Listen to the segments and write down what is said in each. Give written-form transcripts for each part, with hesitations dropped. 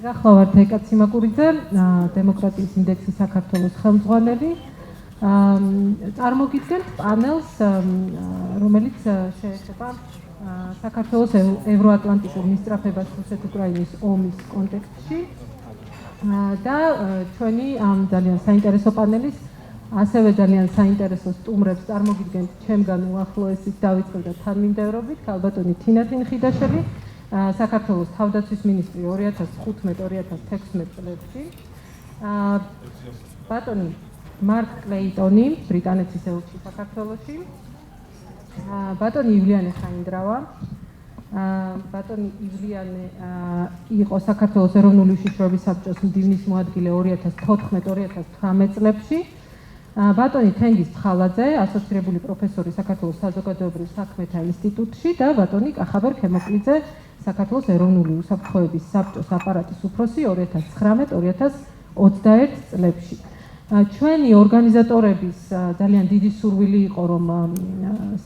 გახლავართ ეკაციმაკურიძე, დემოკრატიის ინდექსის საქართველოს ხელმძღვანელი. წარმოგიდგენთ პანელს, რომელიც შეეხება საქართველოს ევრო-ატლანტიკურ მისწრაფებას რუსეთ-უკრაინის ომის კონტექსტში და ჩვენი ამ ძალიან საინტერესო პანელის ასევე ძალიან საინტერესო სტუმრებს წარმოგიდგენთ ჩემგან უახლოესით დავიწყებ და თანმიმდევრობით ქალბატონი თინათინ ხიდაშელი, საქართველოს თავდაცვის მინისტრი 2015-2016 წლებში, ბატონი მარკ კლეიტონი ბრიტანეთის ელჩი საქართველოში, ბატონი ივლიანე ხაინდრავა, ბატონი ივლიანე იყო საქართველოს ეროვნული უშიშროების საბჭოს მდივნის მოადგილე 2014-2018 წლებში, ბატონი თენგიზ ფხალაძე, ასოცირებული პროფესორი საქართველოს საზოგადოებრივ საქმეთა ინსტიტუტში და ბატონი კახაბერ ქემოკლიძე, საქართველოს ეროვნული უსაფრთხოების საბჭოს აპარატის უფროსი 2019-2021 წლებში. ჩვენი ორგანიზატორების ძალიან დიდი სურვილი იყო, რომ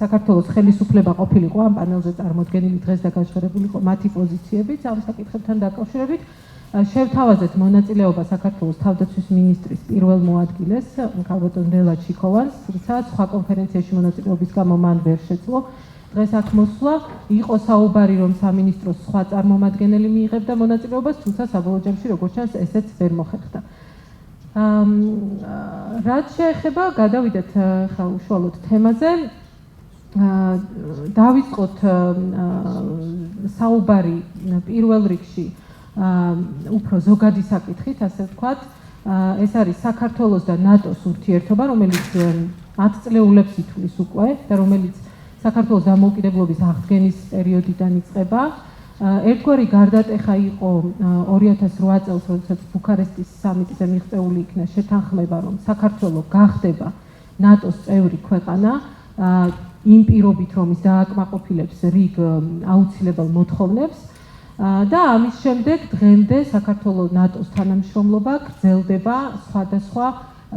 საქართველოს ხელისუფლება ყოფილიყო ამ პანელზე წარმოდგენილი დღეს და გაჟღერებულიყო მათი პოზიციებიც ამ საკითხებთან დაკავშირებით. შევთავაზეთ მონაწილეობა საქართველოს თავდაცვის მინისტრის პირველ მოადგილეს, ქალბატონ ჩიქოვანს, თუმცა სხვა კონფერენციაში მონაწილეობის გამო მან ვერ შეძლო დღეს აქ მოსვლა. იყო საუბარი, რომ სამინისტროს სხვა წარმომადგენელი მიიღებდა მონაწილეობას, თუმცა საბოლოო ჯამში, როგორც ჩანს, ესეც ვერ მოხერხდა. რაც შეეხება, გადავიდეთ ხა უშუალოდ თემაზე. დავიწყოთ საუბარი პირველ რიგში უფრო ზოგადი საკითხით, ასე ვთქვათ. ეს არის საქართველოს და ნატოს ურთიერთობა, რომელიც 10 წლეულებს ითვლის უკვე და რომელიც საქართველოს დამოუკიდებლობის აღდგენის პერიოდიდან იწყება. ერთგვარი გარდატეხა იყო 2008 წელს, როდესაც ბუქარესტის სამიტზე მიღწეული იქნა შეთანხმება, რომ საქართველო გახდება ნატოს წევრი ქვეყანა, იმ პირობით, რომ ის დააკმაყოფილებს რიგ აუცილებელ მოთხოვნებს და ამის შემდეგ დღემდე საქართველოს ნატოს თანამშრომლობა გრძელდება სხვადასხვა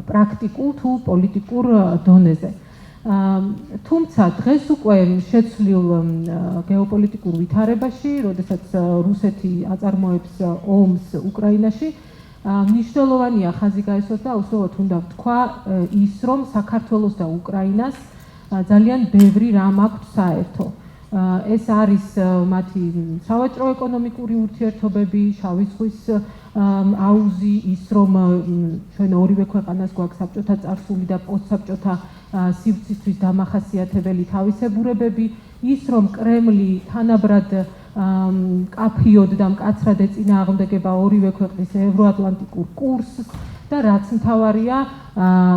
პრაქტიკულ თუ პოლიტიკურ დონეზე. თუმცა დღეს უკვე შეცვლილ გეოპოლიტიკურ ვითარებაში, როდესაც რუსეთი აწარმოებს ომს უკრაინაში, მნიშვნელოვანია ხაზი გაესვას და უბრალოდ უნდა ვთქვა ის, რომ საქართველოს და უკრაინას ძალიან ბევრი რამ აქვს საერთო. ეს არის მათი სავაჭრო-ეკონომიკური ურთიერთობები, შავი ზღვის აუზი, ის რომ ჩვენ ორივე ქვეყანას გვაქვს საბჭოთა წარსული და პოსტსაბჭოთა სივრცისთვის დამახასიათებელი თავისებურებები, ის რომ კრემლი თანაბრად კაფიოდ და მკაცრად ეწინააღმდეგება ორივე ქვეყნის ევრო-ატლანტიკურ კურსს და რაც მთავარია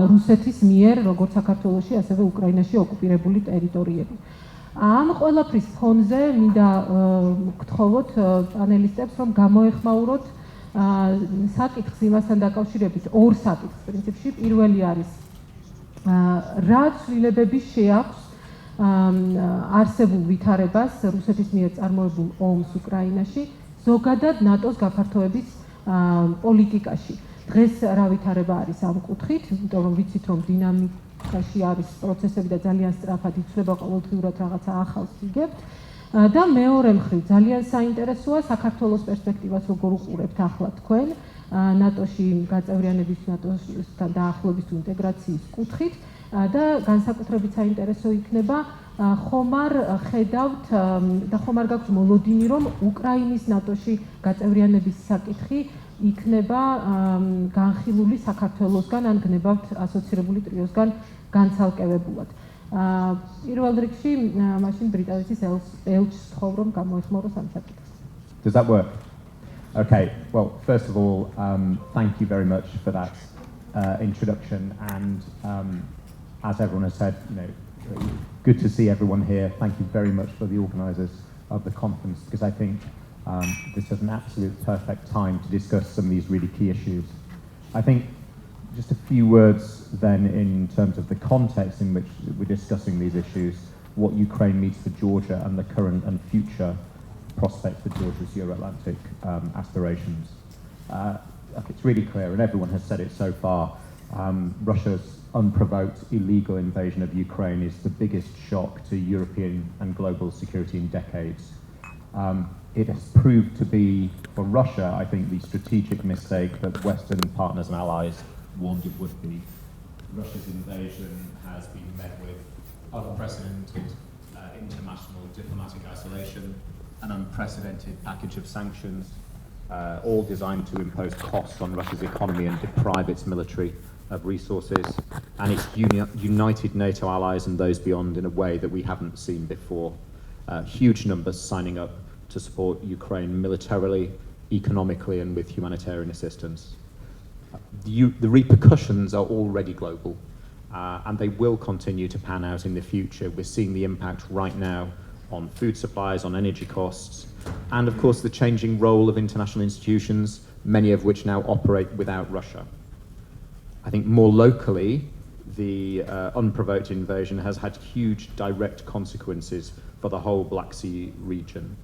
რუსეთის მიერ როგორც საქართველოში, ასევე უკრაინაში ოკუპირებული ტერიტორიები. ამ ყველაფრის ფონზე მინდა გთხოვოთ პანელისტებს, რომ გამოეხმაუროთ საკითხს იმასთან დაკავშირებით, ორ საკითხს პრინციპში. პირველი არის რა ცვლილებები შეაქვს არსებულ ვითარებას რუსეთის მიერ წარმოებულ ომს უკრაინაში, ზოგადად ნატოს გაფართოების პოლიტიკაში. დღეს რა ვითარება არის ამ კუთხით, იმიტომ რომ ვიცით, რომ დინამიკაში არის პროცესები და ძალიან სწრაფად იცვლება ყოველდღიურად რაღაცა ახალს იგებთ. და მეორე მხრივ ძალიან საინტერესოა საქართველოს პერსპექტივას როგორ უყურებთ ახლა თქვენ ნატოში გაწევრიანების, ნატოსთან დაახლოების თუ ინტეგრაციის კუთხით და განსაკუთრებით საინტერესო იქნება ხომ არ ხედავთ და ხომ არ გაქვთ მოლოდინი, რომ უკრაინის ნატოში გაწევრიანების საკითხი იქნება განხილული საქართველოსგან ან გნებავთ ასოცირებული ტრიოსგან განცალკევებულად. პირველ რიგში მაშინ ბრიტანეთის ელჩს ვთხოვ, რომ გამოეხმაუროს ამ საკითხს. Does that work? Okay, well, first of all, thank you very much for that introduction, and as everyone has said, good to see everyone here. Thank you very much for the organisers of the conference, because I think this is an absolute perfect time to discuss some of these really key issues. I think just a few words then in terms of the context in which we're discussing these issues, what Ukraine means for Georgia and the current and future prospects for Georgia's Euro-Atlantic aspirations. It's really clear, and everyone has said it so far, Russia's unprovoked illegal invasion of Ukraine is the biggest shock to European and global security in decades. It has proved to be, for Russia, I think, the strategic mistake that Western partners and allies warned it would be. Russia's invasion has been met with unprecedented international diplomatic isolation, an unprecedented package of sanctions, all designed to impose costs on Russia's economy and deprive its military of resources, and it's united NATO allies and those beyond in a way that we haven't seen before. Huge numbers signing up to support Ukraine militarily, economically, and with humanitarian assistance. The repercussions are already global, and they will continue to pan out in the future. We're seeing the impact right now on food supplies, on energy costs, and of course the changing role of international institutions, many of which now operate without Russia. I think more locally, the unprovoked invasion has had huge direct consequences for the whole Black Sea region.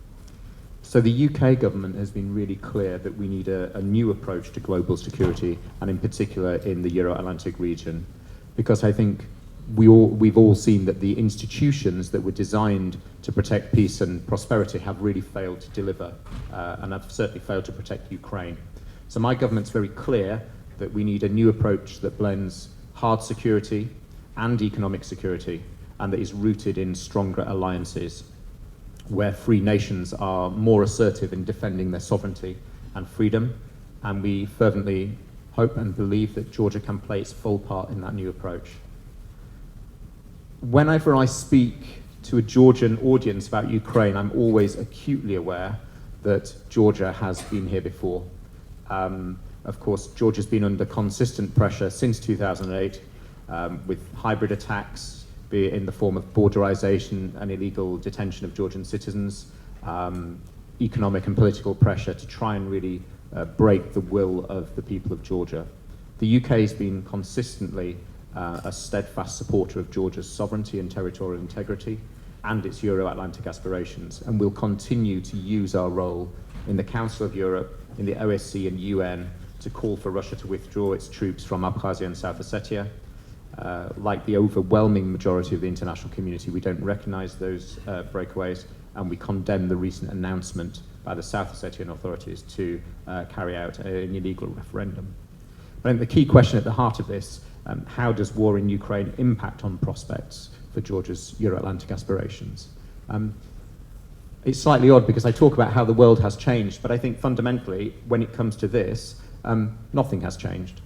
So the UK government has been really clear that we need a new approach to global security, and in particular in the Euro-Atlantic region, because I think we've all seen that the institutions that were designed to protect peace and prosperity have really failed to deliver, and have certainly failed to protect Ukraine. So my government's very clear that we need a new approach that blends hard security and economic security, and that is rooted in stronger alliances, where free nations are more assertive in defending their sovereignty and freedom, and we fervently hope and believe that Georgia can play its full part in that new approach. Whenever I speak to a Georgian audience about Ukraine, I'm always acutely aware that Georgia has been here before. Of course, Georgia's been under consistent pressure since 2008, with hybrid attacks, be it in the form of borderization and illegal detention of Georgian citizens, economic and political pressure to try and really break the will of the people of Georgia. The UK has been consistently a steadfast supporter of Georgia's sovereignty and territorial integrity and its Euro-Atlantic aspirations, and will continue to use our role in the Council of Europe, in the OSCE and UN to call for Russia to withdraw its troops from Abkhazia and South Ossetia. Like the overwhelming majority of the international community, we don't recognize those breakaways, and we condemn the recent announcement by the South Ossetian authorities to carry out an illegal referendum. But I think the key question at the heart of this, how does war in Ukraine impact on prospects for Georgia's Euro-Atlantic aspirations? It's slightly odd because I talk about how the world has changed, but I think fundamentally, when it comes to this, nothing has changed.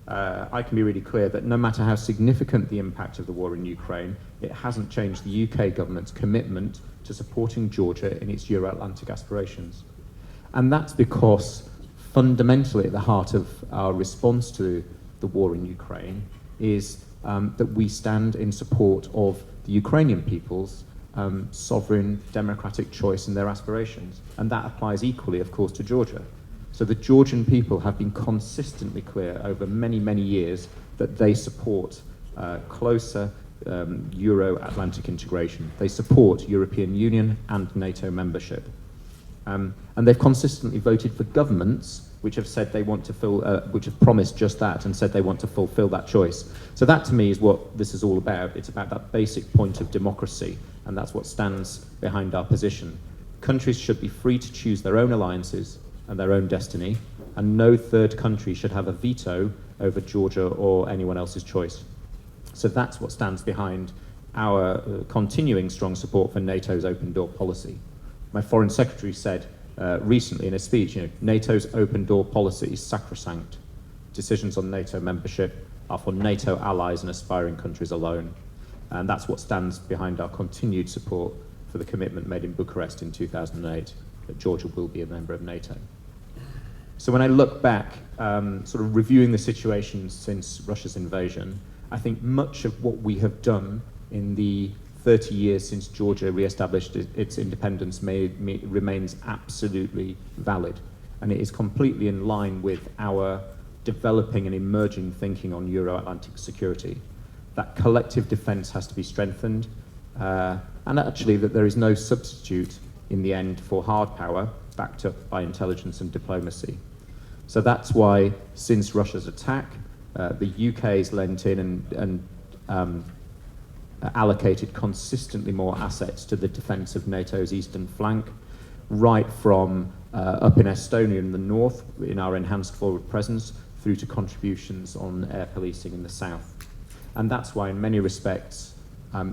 I can be really clear that no matter how significant the impact of the war in Ukraine, it hasn't changed the UK government's commitment to supporting Georgia in its Euro-Atlantic aspirations. And that's because fundamentally at the heart of our response to the war in Ukraine is that we stand in support of the Ukrainian people's sovereign democratic choice and their aspirations. And that applies equally, of course, to Georgia. So the Georgian people have been consistently clear over many, many years that they support closer Euro-Atlantic integration. They support European Union and NATO membership. And they've consistently voted for governments which have said they want to which have promised just that and said they want to fulfill that choice. So that to me is what this is all about. It's about that basic point of democracy, and that's what stands behind our position. Countries should be free to choose their own alliances and their own destiny, and no third country should have a veto over Georgia or anyone else's choice. So that's what stands behind our continuing strong support for NATO's open door policy. My foreign secretary said recently in a speech, NATO's open door policy is sacrosanct. Decisions on NATO membership are for NATO allies and aspiring countries alone. And that's what stands behind our continued support for the commitment made in Bucharest in 2008 that Georgia will be a member of NATO. So when I look back, sort of reviewing the situation since Russia's invasion, I think much of what we have done in the 30 years since Georgia re-established its independence remains absolutely valid. And it is completely in line with our developing and emerging thinking on Euro-Atlantic security. That collective defense has to be strengthened, and actually that there is no substitute in the end for hard power backed up by intelligence and diplomacy. So that's why, since Russia's attack, the UK has lent in and allocated consistently more assets to the defence of NATO's eastern flank. right from up in Estonia in the north, in our enhanced forward presence, through to contributions on air policing in the south. And that's why, in many respects,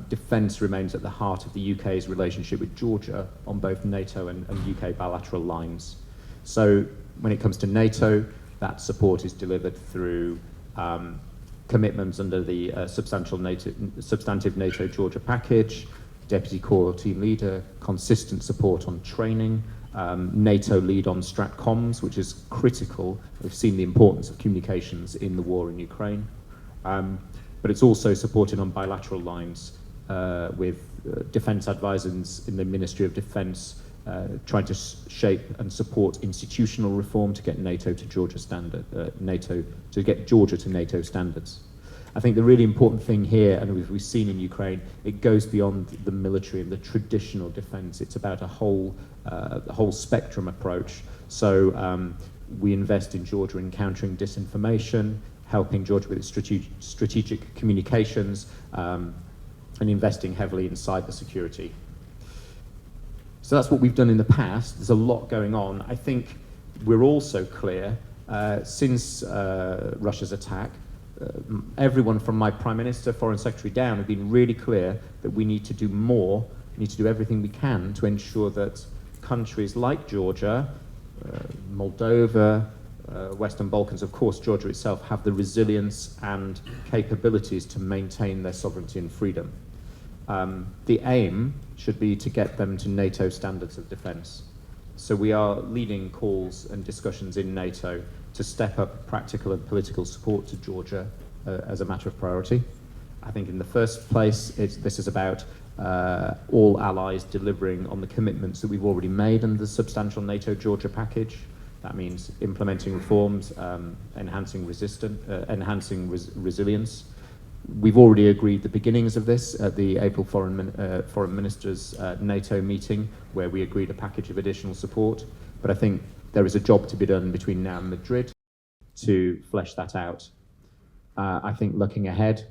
defence remains at the heart of the UK's relationship with Georgia on both NATO and UK bilateral lines. So when it comes to NATO, that support is delivered through commitments under the substantive NATO Georgia package, Deputy Corps Team Leader, consistent support on training, NATO lead on Stratcoms, which is critical. We've seen the importance of communications in the war in Ukraine. But it's also supported on bilateral lines with defence advisors in the Ministry of Defence trying to shape and support institutional reform to get NATO to Georgia to NATO standards. I think the really important thing here, and we've seen in Ukraine, it goes beyond the military and the traditional defence. It's about a whole spectrum approach. So we invest in Georgia in countering disinformation, helping Georgia with its strategic communications, and investing heavily in cybersecurity. So that's what we've done in the past. There's a lot going on. I think we're also clear, since Russia's attack, everyone from my Prime Minister, Foreign Secretary down have been really clear that we need to do more, we need to do everything we can to ensure that countries like Georgia, Moldova, Western Balkans, of course Georgia itself, have the resilience and capabilities to maintain their sovereignty and freedom. The aim should be to get them to NATO standards of defence. So we are leading calls and discussions in NATO to step up practical and political support to Georgia as a matter of priority. I think in the first place, this is about all allies delivering on the commitments that we've already made under the substantial NATO Georgia package. That means implementing reforms, enhancing resilience. We've already agreed the beginnings of this at the April Foreign Ministers NATO meeting, where we agreed a package of additional support. But I think there is a job to be done between now and Madrid to flesh that out. I think looking ahead,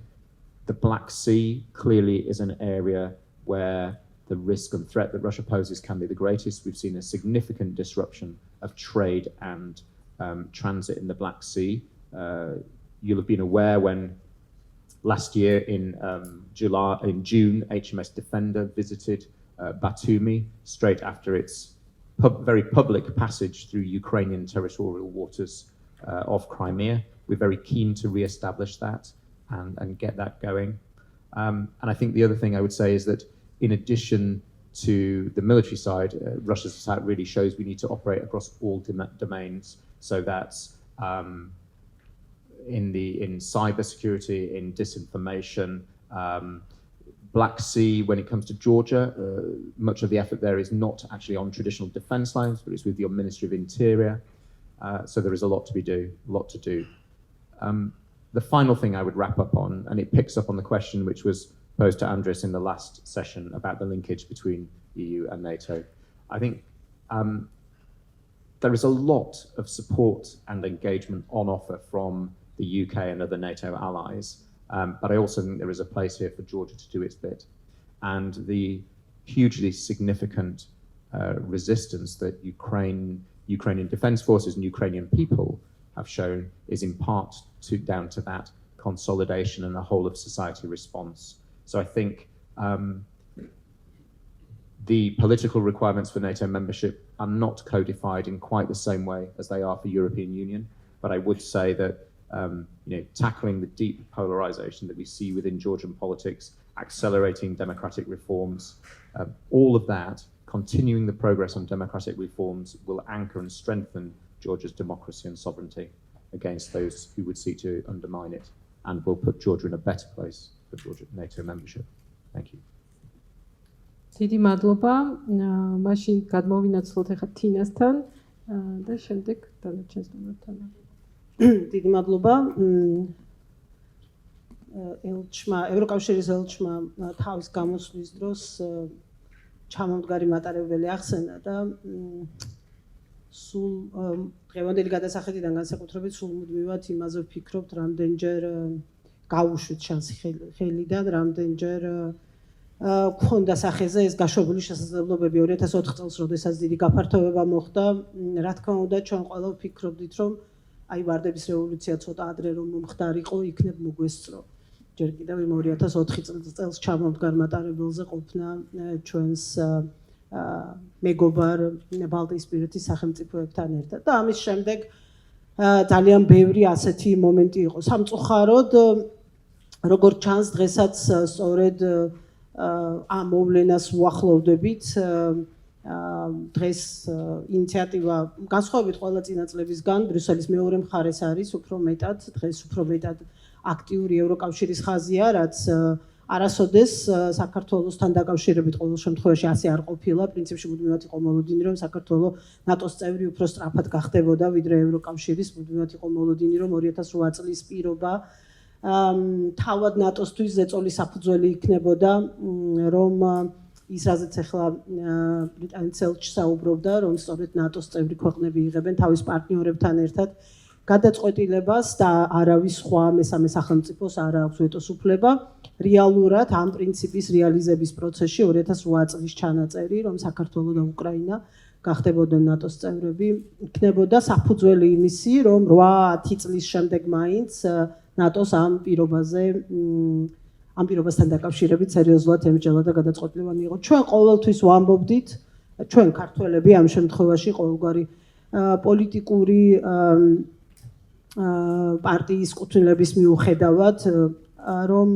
the Black Sea clearly is an area where the risk and threat that Russia poses can be the greatest. We've seen a significant disruption of trade and transit in the Black Sea. You'll have been aware when last year in June, HMS Defender visited Batumi straight after its very public passage through Ukrainian territorial waters of Crimea. We're very keen to re-establish that and get that going. And I think the other thing I would say is that in addition to the military side, Russia's attack really shows we need to operate across all domains. So that's in cybersecurity, in disinformation, Black Sea. When it comes to Georgia, much of the effort there is not actually on traditional defence lines, but it's with your Ministry of Interior. So there is a lot to do. The final thing I would wrap up on, and it picks up on the question which was posed to Andres in the last session about the linkage between EU and NATO. I think there is a lot of support and engagement on offer from the UK and other NATO allies, but I also think there is a place here for Georgia to do its bit. And the hugely significant resistance that Ukrainian defence forces and Ukrainian people have shown is in part down to that consolidation and a whole of society response. So I think the political requirements for NATO membership are not codified in quite the same way as they are for European Union, but I would say that tackling the deep polarization that we see within Georgian politics, accelerating democratic reforms, all of that, continuing the progress on democratic reforms will anchor and strengthen Georgia's democracy and sovereignty against those who would seek to undermine it, and will put Georgia in a better place for Georgia NATO membership. Thank you. დიდი მადლობა. მაშინ გადმოვინაცვლოთ ახლა თინასთან და შემდეგ დანარჩენ სტუმრებთან. დიდი მადლობა. ევროკავშირის ელჩმა თავის გამოსვლის დროს ჩამომდგარი მატარებელი ახსენა და სულ დღევანდელი გადასახედიდან განსაკუთრებით სულ მუდმივად იმაზე ვფიქრობთ, რამდენჯერ გაუშვით შანსი ხელიდან, რამდენჯერ ქონდა სახეზე ეს გაშვებული შესაძლებლობები 2004 წელს, როდესაც დიდი გაფართოება მოხდა, რა თქმა უნდა, ჩვენ ყველა ვფიქრობდით, რომ აი ვარდების რევოლუცია ცოტა ადრე რომ მომხდარიყო, იქნებ მოგვესწრო. ჯერ კიდევ იმ 2004 წელს ჩამომდგარ მატარებელზე ყოფნა ჩვენს მეგობარ ბალტიისპირეთის სახელმწიფოებთან ერთად და ამის შემდეგ ძალიან ბევრი ასეთი მომენტი იყო. სამწუხაროდ, როგორც ჩანს, დღესაც სწორედ ამ მოვლენას უახლოვდებით. დღეს ინიციატივა განსხვავებით ყველა წინა წლებისგან ბრიუსელის მეორე მხარეს არის უფრო მეტად, დღეს უფრო მეტად აქტიური ევროკავშირის ხაზია, რაც არასოდეს საქართველოსთან დაკავშირებით ყოველ შემთხვევაში ასე არ ყოფილა. პრინციპში მუდმივად იყო მოლოდინი, რომ საქართველო ნატოს წევრი უფრო სწრაფად გახდებოდა, ვიდრე ევროკავშირის. მუდმივად იყო მოლოდინი, რომ 2008 წლის პირობა თავად ნატოსთვის ზეწოლის საფუძველი იქნებოდა, რომ ის რაზეც ახლა ბრიტანეთის ელჩი საუბრობდა, რომ სწორედ ნატოს წევრი ქვეყნები იღებენ თავის პარტნიორებთან ერთად გადაწყვეტილებას და არავის სხვა მესამე სახელმწიფოს არ აქვს ვეტოს უფლება. რეალურად ამ პრინციპის რეალიზების პროცესში 2008 წლის ჩანაწერი, რომ საქართველო და უკრაინა გახდებოდნენ ნატოს წევრები, იქნებოდა საფუძველი იმისი, რომ 8-10 წლის შემდეგ მაინც ნატოს ამ პირობასთან დაკავშირებით სერიოზულად ემსჯელა და გადაწყვეტილება მიიღო. ჩვენ ყოველთვის ვამბობდით, ჩვენ ქართველები ამ შემთხვევაში ყოველგვარი პოლიტიკური პარტიის კუთვნილების მიუხედავად, რომ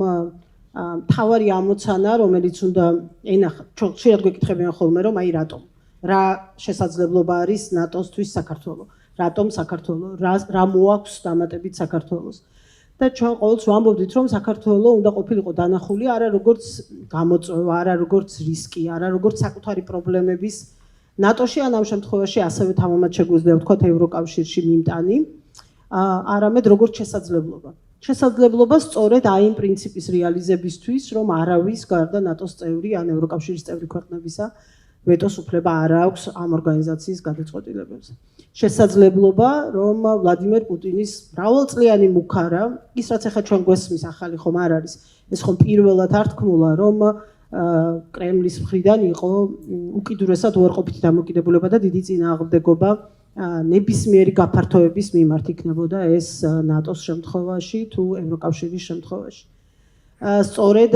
თავარი ამოცანა, რომელიც უნდა ენახა, ხშირად გვეკითხებიან ხოლმე, რომ აი რატომ, რა შესაძლებლობა არის ნატოსთვის საქართველო, რატომ საქართველო, რა მოაქვს დამატებით საქართველოს. და ჩვენ ყოველთვის ვამბობდით, რომ საქართველო უნდა ყოფილიყო დანახული არა როგორც გამოწვევა, არა როგორც რისკი, არა როგორც საკუთარი პრობლემების ნატოში ან ამ შემთხვევაში ასევე თამამად შეგვიძლია ვთქვათ ევროკავშირში მიმტანი, არამედ როგორც შესაძლებლობა. შესაძლებლობა სწორედ აი იმ პრინციპის რეალიზებისთვის, რომ არავის გარდა ნატოს წევრი ან ევროკავშირის წევრი ქვეყნებისა ვეტოს უფლება არ აქვს ამ ორგანიზაციის გადაწყვეტილებებზე. შესაძლებლობა, რომ ვლადიმერ პუტინის მრავალწლიანი მუქარა, ის რაც ახლა ჩვენ გვესმის ახალი ხომ არ არის, ეს ხომ პირველად არ თქმულა, რომ კრემლის მხრიდან იყო უკიდურესად უარყოფითი დამოკიდებულება და დიდი წინააღმდეგობა ნებისმიერი გაფართოების მიმართ იქნებოდა ეს ნატოს შემთხვევაში თუ ევროკავშირის შემთხვევაში. სწორედ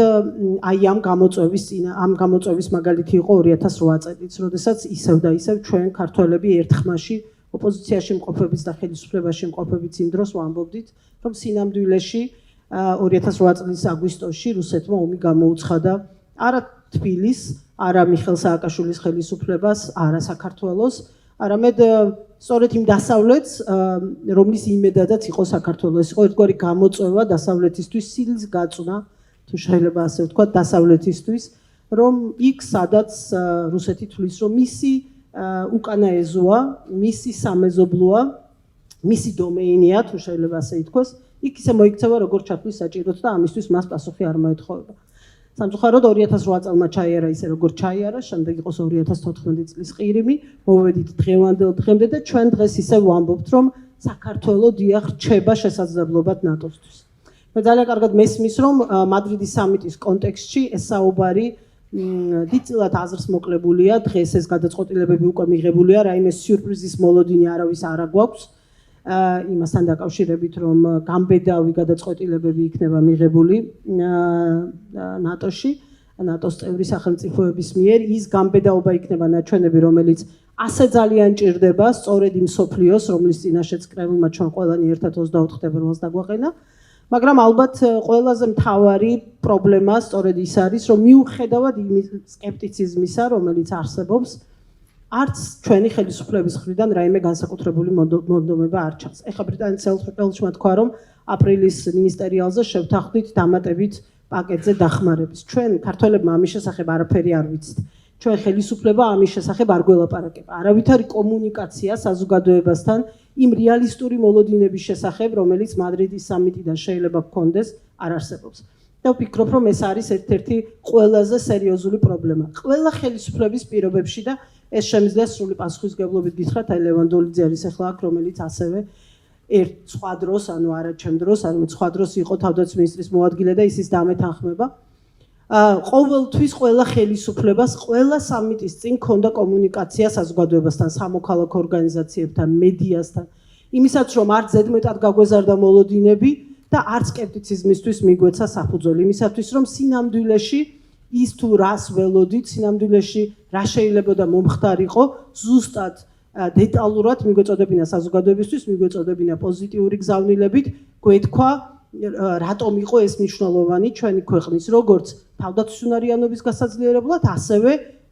აი ამ გამოწვევის მაგალითი იყო 2008 წელიც, როდესაც ისევ და ისევ ჩვენ ქართველები ერთხმაში ოპოზიციაში მყოფებით და ხელისუფლებაში მყოფებით იმ დროს ვამბობდით, რომ სინამდვილეში 2008 წლის აგვისტოში რუსეთმა ომი გამოუცხადა არა თბილის, არა მიხეილ სააკაშვილის ხელისუფლებას, არა საქართველოს, არამედ სწორედ იმ დასავლეთს, რომლის იმედადაც იყო საქართველო. ეს იყო ერთგვარი გამოწვევა დასავლეთისთვის, სილის გაწვნა, თუ შეიძლება ასე ვთქვათ, დასავლეთისთვის, რომ იქ სადაც რუსეთი თვლის, რომ მისი უკანა ეზოა, მისი სამეზობლოა, მისი დომეინია, თუ შეიძლება ასე ითქვას, იქ ისე მოიქცევა როგორც ჩათვლის საჭიროდ და ამისთვის მას პასუხი არ მოეთხოვება. სამწუხაროდ 2008 წელმა ჩაიარა ისე როგორც ჩაიარა, შემდეგ იყოს 2014 წლის ყირიმი, მოვედით დღევანდელ დღემდე და ჩვენ დღეს ისე ვამბობთ, რომ საქართველო დიახ რჩება შესაძლებლობად ნატოსთვის. მე ძალიან კარგად მესმის, რომ მადრიდის სამიტის კონტექსტში ეს საუბარი დიდწილად აზრს მოკლებულია, დღეს ეს გადაწყვეტილებები უკვე მიღებულია, რაიმე სიურპრიზის მოლოდინი არავის არ აგვაქვს. იმასთან დაკავშირებით, რომ გამბედავი გადაწყვეტილებები იქნება მიღებული ნატოში, ნატოს წევრი სახელმწიფოების მიერ, ის გამბედაობა იქნება ნაჩვენები, რომელიც ასე ძალიან ჭირდება სწორედ იმ სოფლიოს, რომლის წინაშეც კრემლმა ჩვენ ყველანი ერთად 24 თებერვალს დაგვაყენა, მაგრამ ალბათ ყველაზე მთავარი პრობლემა სწორედ ის არის, რომ მიუხედავად იმ სკეპტიციზმისა, რომელიც არსებობს, არც ჩვენი ხელისუფლების მხრიდან რაიმე განსაკუთრებული მონდომება არ ჩანს. ეხლა ბრიტანეთის ელჩმა თქვა, რომ აპრილის მინისტერიალზე შევთანხმდით დამატებით პაკეტზე დახმარების. ჩვენ ქართველებმა ამის შესახებ არაფერი არ ვიცით. ჩვენ ხელისუფლება ამის შესახებ არ გველაპარაკება. არავითარი კომუნიკაცია საზოგადოებასთან იმ რეალისტური მოლოდინების შესახებ, რომელიც მადრიდის სამიტიდან შეიძლება გქონდეს, არ არსებობს. და ვფიქრობ, რომ ეს არის ერთ-ერთი ყველაზე სერიოზული პრობლემა. ყველა ხელისუფლების პირობებში და ეს შემიძლია სრული პასუხისმგებლობით გითხრათ, აი ლევანდოლიძე არის ახლა აქ, რომელიც ასევე ერთ სხვა დროს, ანუ არა ჩემ დროს, არამედ სხვა დროს იყო თავდაცვის მინისტრის მოადგილე და ისის დამეთანხმება. ყოველთვის ყველა ხელისუფლებას, ყველა სამიტის წინ ქონდა კომუნიკაცია საზოგადოებასთან, სამოქალაქო ორგანიზაციებთან, მედიასთან, იმისაც რომ არ ზედმეტად გაგვეზარდა მოლოდინები და არც სკეპტიციზმისთვის მიგვეცა საფუძველი, იმისათვის რომ სინამდვილეში ის თუ რას ველოდით, სინამდვილეში რა შეიძლება და მომხდარიყო, ზუსტად დეტალურად მიგვეწოდებინა საზოგადოებისთვის, მიგვეწოდებინა პოზიტიური გზავნილებით, გვეთქვა რატომ იყო ეს მნიშვნელოვანი ჩვენი ქვეყნის როგორც თავდაცვის უნარიანობის გასაძლიერებლად, ასევე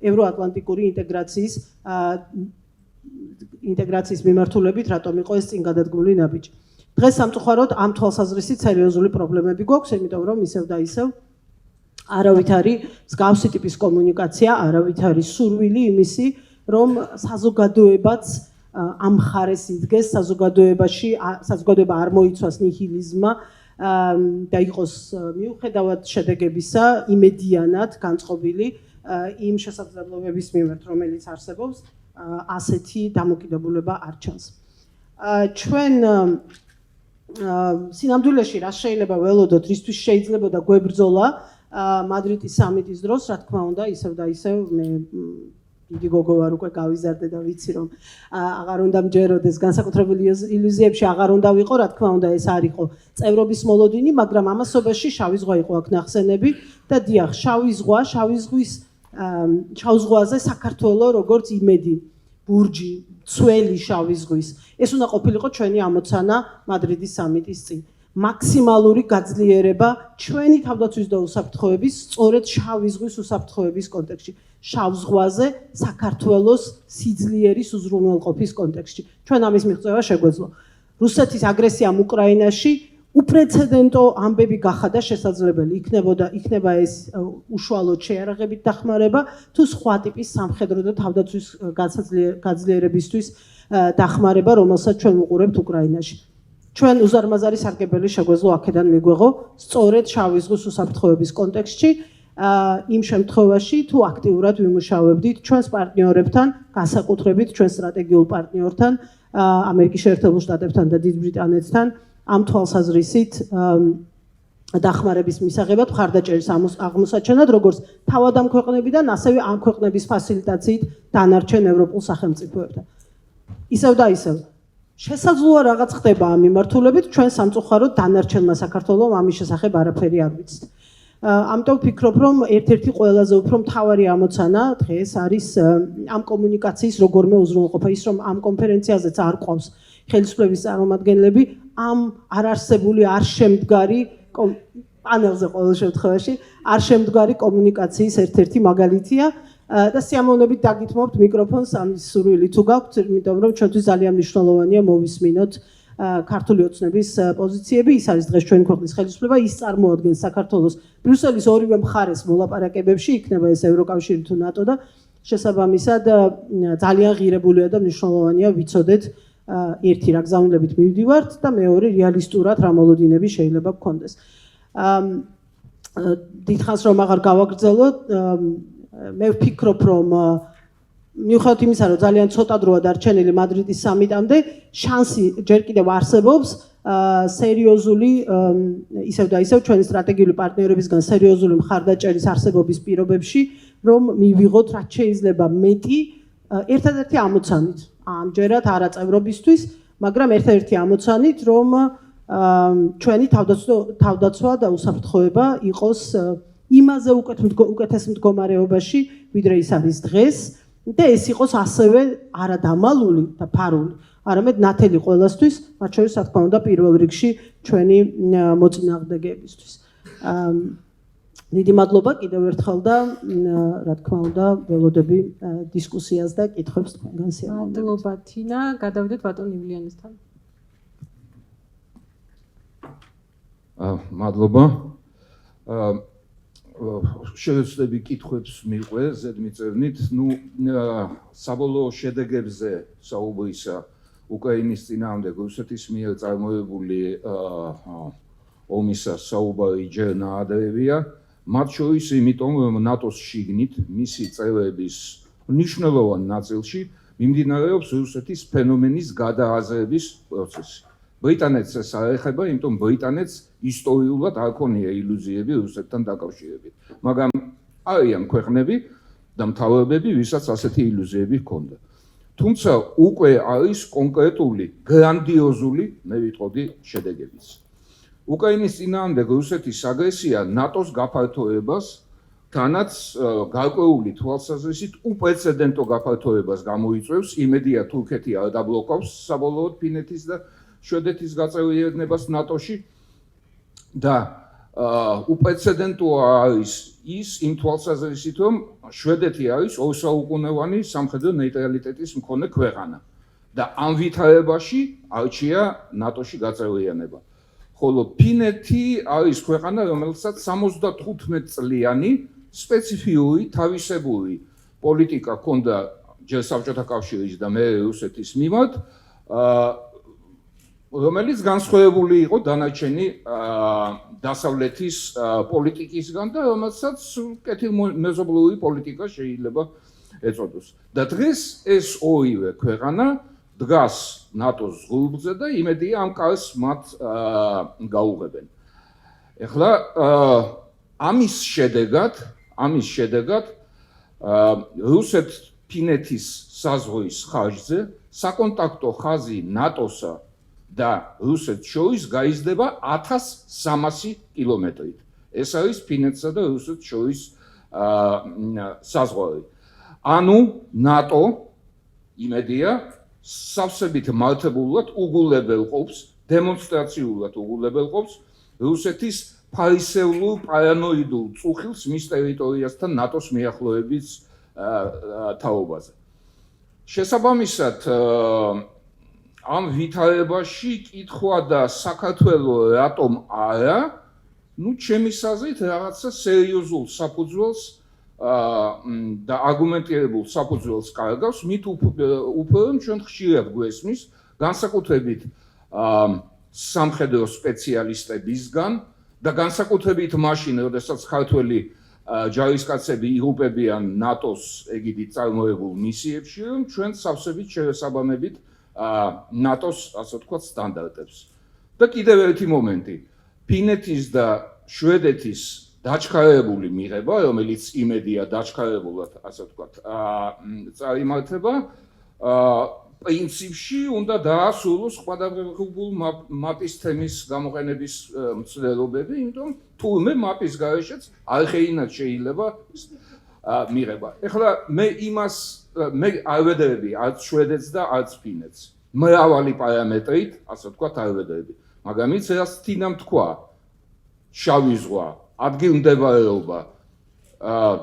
ევრო-ატლანტიკური ინტეგრაციის მიმართულებით, რატომ იყო ეს წინგადადგმული ნაბიჯი. დღეს სამწუხაროდ ამ თვალსაზრისით სერიოზული პრობლემები გვაქვს, იმიტომ რომ ისევ და ისევ არავით არის მსგავსი ტიპის კომუნიკაცია, არავით არის სურვილი იმისი, რომ საზოგადოებაც ამ მხარეს იდგეს, საზოგადოება არ მოიცვას ნიჰილიზმმა და იყოს მიუხედავად შედეგებისა იმედიანად განწყობილი იმ შესაძლებლობების მიმართ, რომელიც არსებობს, ასეთი დამოკიდებულება არ ჩანს. ჩვენ სინამდვილეში რა შეიძლება ველოდოთ, რისთვის შეიძლებოდა გვებრძოლა მადრიდის სამიტის დროს, რა თქმა უნდა, ისევ და ისევ მე დიდი გოგო ვარ უკვე გავიზარდე და ვიცი რომ აღარ უნდა მჯეროდეს განსაკუთრებული ილუზიებში აღარ უნდა ვიყო, რა თქმა უნდა ეს არ იყო წევრობის მოლოდინი, მაგრამ ამასობაში შავი ზღვა იყო აქ ნახსენები და დიახ, შავი ზღვაზე საქართველო როგორც იმედი, ბურჯი, ცველი შავი ზღვის. ეს უნდა ყოფილიყო ჩვენი ამოცანა მადრიდის სამიტის წინ. მაქსიმალური გაძლიერება ჩვენი თავდაცვის და უსაფრთხოების, სწორედ შავი ზღვის უსაფრთხოების კონტექსტში. შავ ზღვაზე საქართველოს სიძლიერის უზრუნველყოფის კონტექსტში. ჩვენ ამის მიღწევა შეგვეძლო. რუსეთის აგრესიამ უკრაინაში უპრეცედენტო ამბები გახადა შესაძლებელი. იქნება ეს უშუალოდ შეიარაღებით დახმარება თუ სხვა ტიპის სამხედრო და თავდაცვის გაძლიერებისთვის დახმარება, რომელსაც ჩვენ ვუყურებთ უკრაინაში. ჩვენ უზარმაზარი სარგებელი შეგვეძლო აქედან მიგვეღო სწორედ შავი ზღვის უსაფრთხოების კონტექსტში, იმ შემთხვევაში თუ აქტიურად ვიმუშავებდით ჩვენს პარტნიორებთან, განსაკუთრებით ჩვენ სტრატეგიულ პარტნიორთან, ამერიკის შეერთებულ შტატებთან და დიდ ბრიტანეთთან, ამ თვალსაზრისით დახმარების მისაღებად მხარდაჭერის აღმოსაჩენად, როგორც თავად ამ ქვეყნებიდან, ასევე ამ ქვეყნების ფასილიტაციით დანარჩენ ევროპულ სახელმწიფოებთან. ისევ და ისევ შესაძლოა რაღაც ხდება ამ მიმართულებით, ჩვენ სამწუხაროდ დანარჩენმა საქართველოს ამის შესახებ არაფერი არ ვიცით. ამიტომ ვფიქრობ, რომ ერთ-ერთი ყველაზე უფრო მთავარი ამოცანა დღეს არის ამ კომუნიკაციის როგორმე უზრუნველყოფა, ის რომ ამ კონფერენციაზეც არ ყავს ხელისუფლების წარმომადგენლები, ამ არარსებული, არ შემდგარი პანელზე ყოველ შემთხვევაში არ შემდგარი კომუნიკაციის ერთ-ერთი მაგალითია და სიამოვნებით დაგითმობთ მიკროფონს ამის სურვილი თუ გაქვთ, იმიტომ რომ ჩვენთვის ძალიან მნიშვნელოვანია მოვისმინოთ ქართული ოცნების პოზიციები, ის არის დღეს ჩვენი ქვეყნის ხელისუფლება, ის წარმოადგენს საქართველოს ბრიუსელის ორივე მხარეს მოლაპარაკებებში, იქნება ეს ევროკავშირი თუ ნატო და შესაბამისად ძალიან ღირებულია და მნიშვნელოვანია ვიცოდეთ ერთი რა გზავნილებით მივდივართ და მეორე რეალისტურად რა მოლოდინები შეიძლება გქონდეს. დიდხანს რომ აღარ გავაგრძელოთ, მე ვფიქრობ, რომ მიუხედავად იმისა, რომ ძალიან ცოტა დროა დარჩენილი მადრიდის სამიტამდე, შანსი ჯერ კიდევ არსებობს სერიოზული, ისევ და ისევ ჩვენი სტრატეგიული პარტნიორებისგან სერიოზული მხარდაჭერის არსებობის პირობებში, რომ მივიღოთ რაც შეიძლება მეტი ერთადერთი ამოცანით. ამჯერად არა წევრობისთვის, მაგრამ ერთადერთი ამოცანით, რომ ჩვენი თავდაცვა და უსაფრთხოება იყოს იმაზე უკეთეს მდგომარეობაში, ვიდრე ის არის დღეს და ეს იყოს ასევე არა დამალული და ფარული, არამედ ნათელი ყველასთვის, მათ შორის რა თქმა უნდა პირველ რიგში ჩვენი მოწინააღმდეგეებისთვის. დიდი მადლობა კიდევ ერთხელ და რა თქმა უნდა ველოდები დისკუსიას და კითხვებს თქვენგან სიამოვნებით. მადლობა თინა, გადავიდეთ ბატონ ივლიანესთან. მადლობა. შევეცდები კითხვებს მიყვე ზედმიწევნით. საბოლოო შედეგებზე საუბრისა უკრაინის წინააღმდეგ რუსეთის მიერ წარმოებული ომისა საუბარი ჯერ ნაადრევია. მათ შორის იმიტომ, რომ ნატოს შიგნით მისი წევრების მნიშვნელოვან ნაწილში მიმდინარეობს რუსეთის ფენომენის გადააზრების პროცესი. ბრიტანეთს ეს არ ეხება, იმიტომ ბრიტანეთს ისტორიულად არ ქონია ილუზიები რუსეთთან დაკავშირებით. მაგრამ არიან ქვეყნები და მთავრობები, ვისაც ასეთი ილუზიები ჰქონდა. თუმცა უკვე არის კონკრეტული, გრანდიოზული, მე ვიტყოდი, შედეგებიც. უკრაინის წინააღმდეგ რუსეთის აგრესია ნატოს გაფართოებას, თანაც გარკვეული თვალსაზრისით უპრეცედენტო გაფართოებას გამოიწვევს, იმედია თურქეთი არ დაბლოკავს საბოლოოდ ფინეთის და შვედეთის გაწევრიანებას ნატოში და უპრეცედენტო არის ის იმ თვალსაზრისით, რომ შვედეთი არის ორსაუკუნოვანი სამხედრო ნეიტრალიტეტის მქონე ქვეყანა და ამ ვითარებაში არჩია ნატოში გაწევრიანება. ხოლო ფინეთი არის ქვეყანა, რომელსაც 75 წლიანი სპეციფიური თავისებური პოლიტიკა ჰქონდა ჯერ საბჭოთა კავშირის და მე რუსეთის მიმართ, რომელიც განსხვავებული იყო დანარჩენი დასავლეთის პოლიტიკისგან და რომელსაც კეთილმეზობლური პოლიტიკა შეიძლება ეწოდოს. და დღეს ეს ორივე ქვეყანა დგას ნატოს ზღურბლზე და იმედია ამ კარს მათ გაუღებენ. ეხლა ამის შედეგად რუსეთ-ფინეთის საზღვრის ხარჯზე საკონტაქტო ხაზი ნატოსა და რუსეთს შორის გაიზრდება 1300 კილომეტრით. ეს არის ფინეთსა და რუსეთს შორის საზღვარი. ანუ ნატო იმედია სავსებით მართებულად უგულებელყოფს, დემონსტრაციულად უგულებელყოფს რუსეთის ფარისეულურ პარანოიდულ წუხილს მის ტერიტორიასთან ნატოს მიახლოების თაობაზე. შესაბამისად, ამ ვითარებაში კითხვა და საქართველოს რატომ არა, ჩემის აზრით რაღაცა სერიოზულ საფუძველს და არგუმენტირებულ საფუძველს კარგავს, მით უფრო რომ ჩვენ ხშირად გვესმის, განსაკუთრებით სამხედრო სპეციალისტებისგან და განსაკუთრებით მაშინ, როდესაც ქართველი ჯარისკაცები იღუპებიან ნატოს ეგიდით წარმოებულ მისიებში, რომ ჩვენ სავსებით შევესაბამებით ნატოს, ასე ვთქვათ, სტანდარტებს. და კიდევ ერთი მომენტი, ფინეთის და შვედეთის დაჩქარებული მიღება, რომელიც იმედია დაჩქარებულად, ასე ვთქვათ, წარიმართება, პრინციპში უნდა დაასრულოს სხვადასხვა მაპის თემის გამოყენების მცდელობები, იმიტომ თურმე მაპის გარეშეც არხეინად შეიძლება მიღება. ეხლა მე არ ვედრები არც შვედეთს და არც ფინეთს. მრავალი პარამეტრით, ასე ვთქვათ, არ ვედრები. მაგრამ იც რაც თინამ თქვა, შავი ზღვა, ადგილმდებარეობა,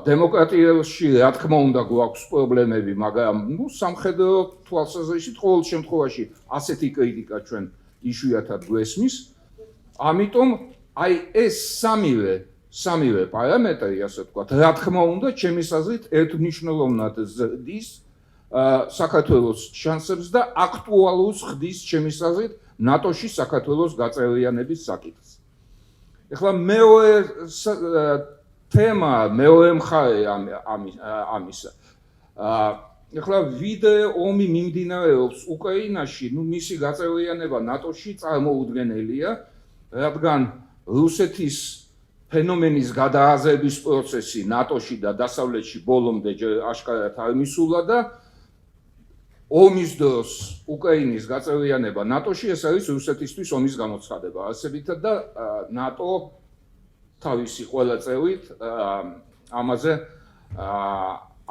დემოკრატიაში რა თქმა უნდა გვაქვს პრობლემები, მაგრამ სამხედრო თვალსაზრისით ყოველ შემთხვევაში ასეთი კრიტიკა ჩვენ იშვიათად გვესმის. ამიტომ აი ეს სამივე პარამეტრი, ასე ვთქვათ, რა თქმა უნდა, ჩემის აზრით ერთმნიშვნელოვნად ზრდის საქართველოს შანსებს და აქტუალურს ხდის ჩემის აზრით ნატოში საქართველოს გაწევრიანების საკითხს. ეხლა მეორე თემა, მეორე მხარე ამისა. ეხლა ვიდრე ომი მიმდინარეობს უკრაინაში, მისი გაწევრიანება ნატოში წარმოუდგენელია, რადგან რუსეთის ფენომენის გადააზრების პროცესი ნატოში და დასავლეთში ბოლომდე აშკარად არ მისულა და ომის დროს უკრაინის გაწევრიანება ნატოში ეს არის რუსეთისთვის ომის გამოცხადება. არსებითად და ნატო თავისი ყველა წევრით ამაზე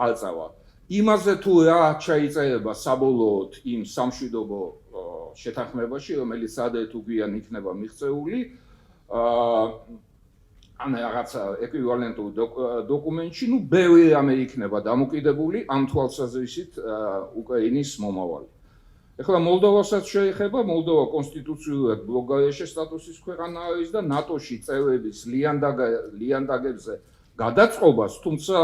არ წავა. იმაზე თუ რა ჩაიწერება საბოლოოდ იმ სამშვიდობო შეთანხმებაში, რომელიც ადრე თუ გვიან იქნება მიღწეული, ან რაღაცა ეკვივალენტურ დოკუმენტში, ბევრი რამე იქნება დამოკიდებული ამ თვალსაზრისით უკრაინის მომავალი. ეხლა მოლდოვასაც შეეხება, მოლდოვა კონსტიტუციურად ბლოკგარეშე სტატუსის ქვეყანა არის და ნატოში წევრების ლიანდაგებზე გადაწყობას, თუმცა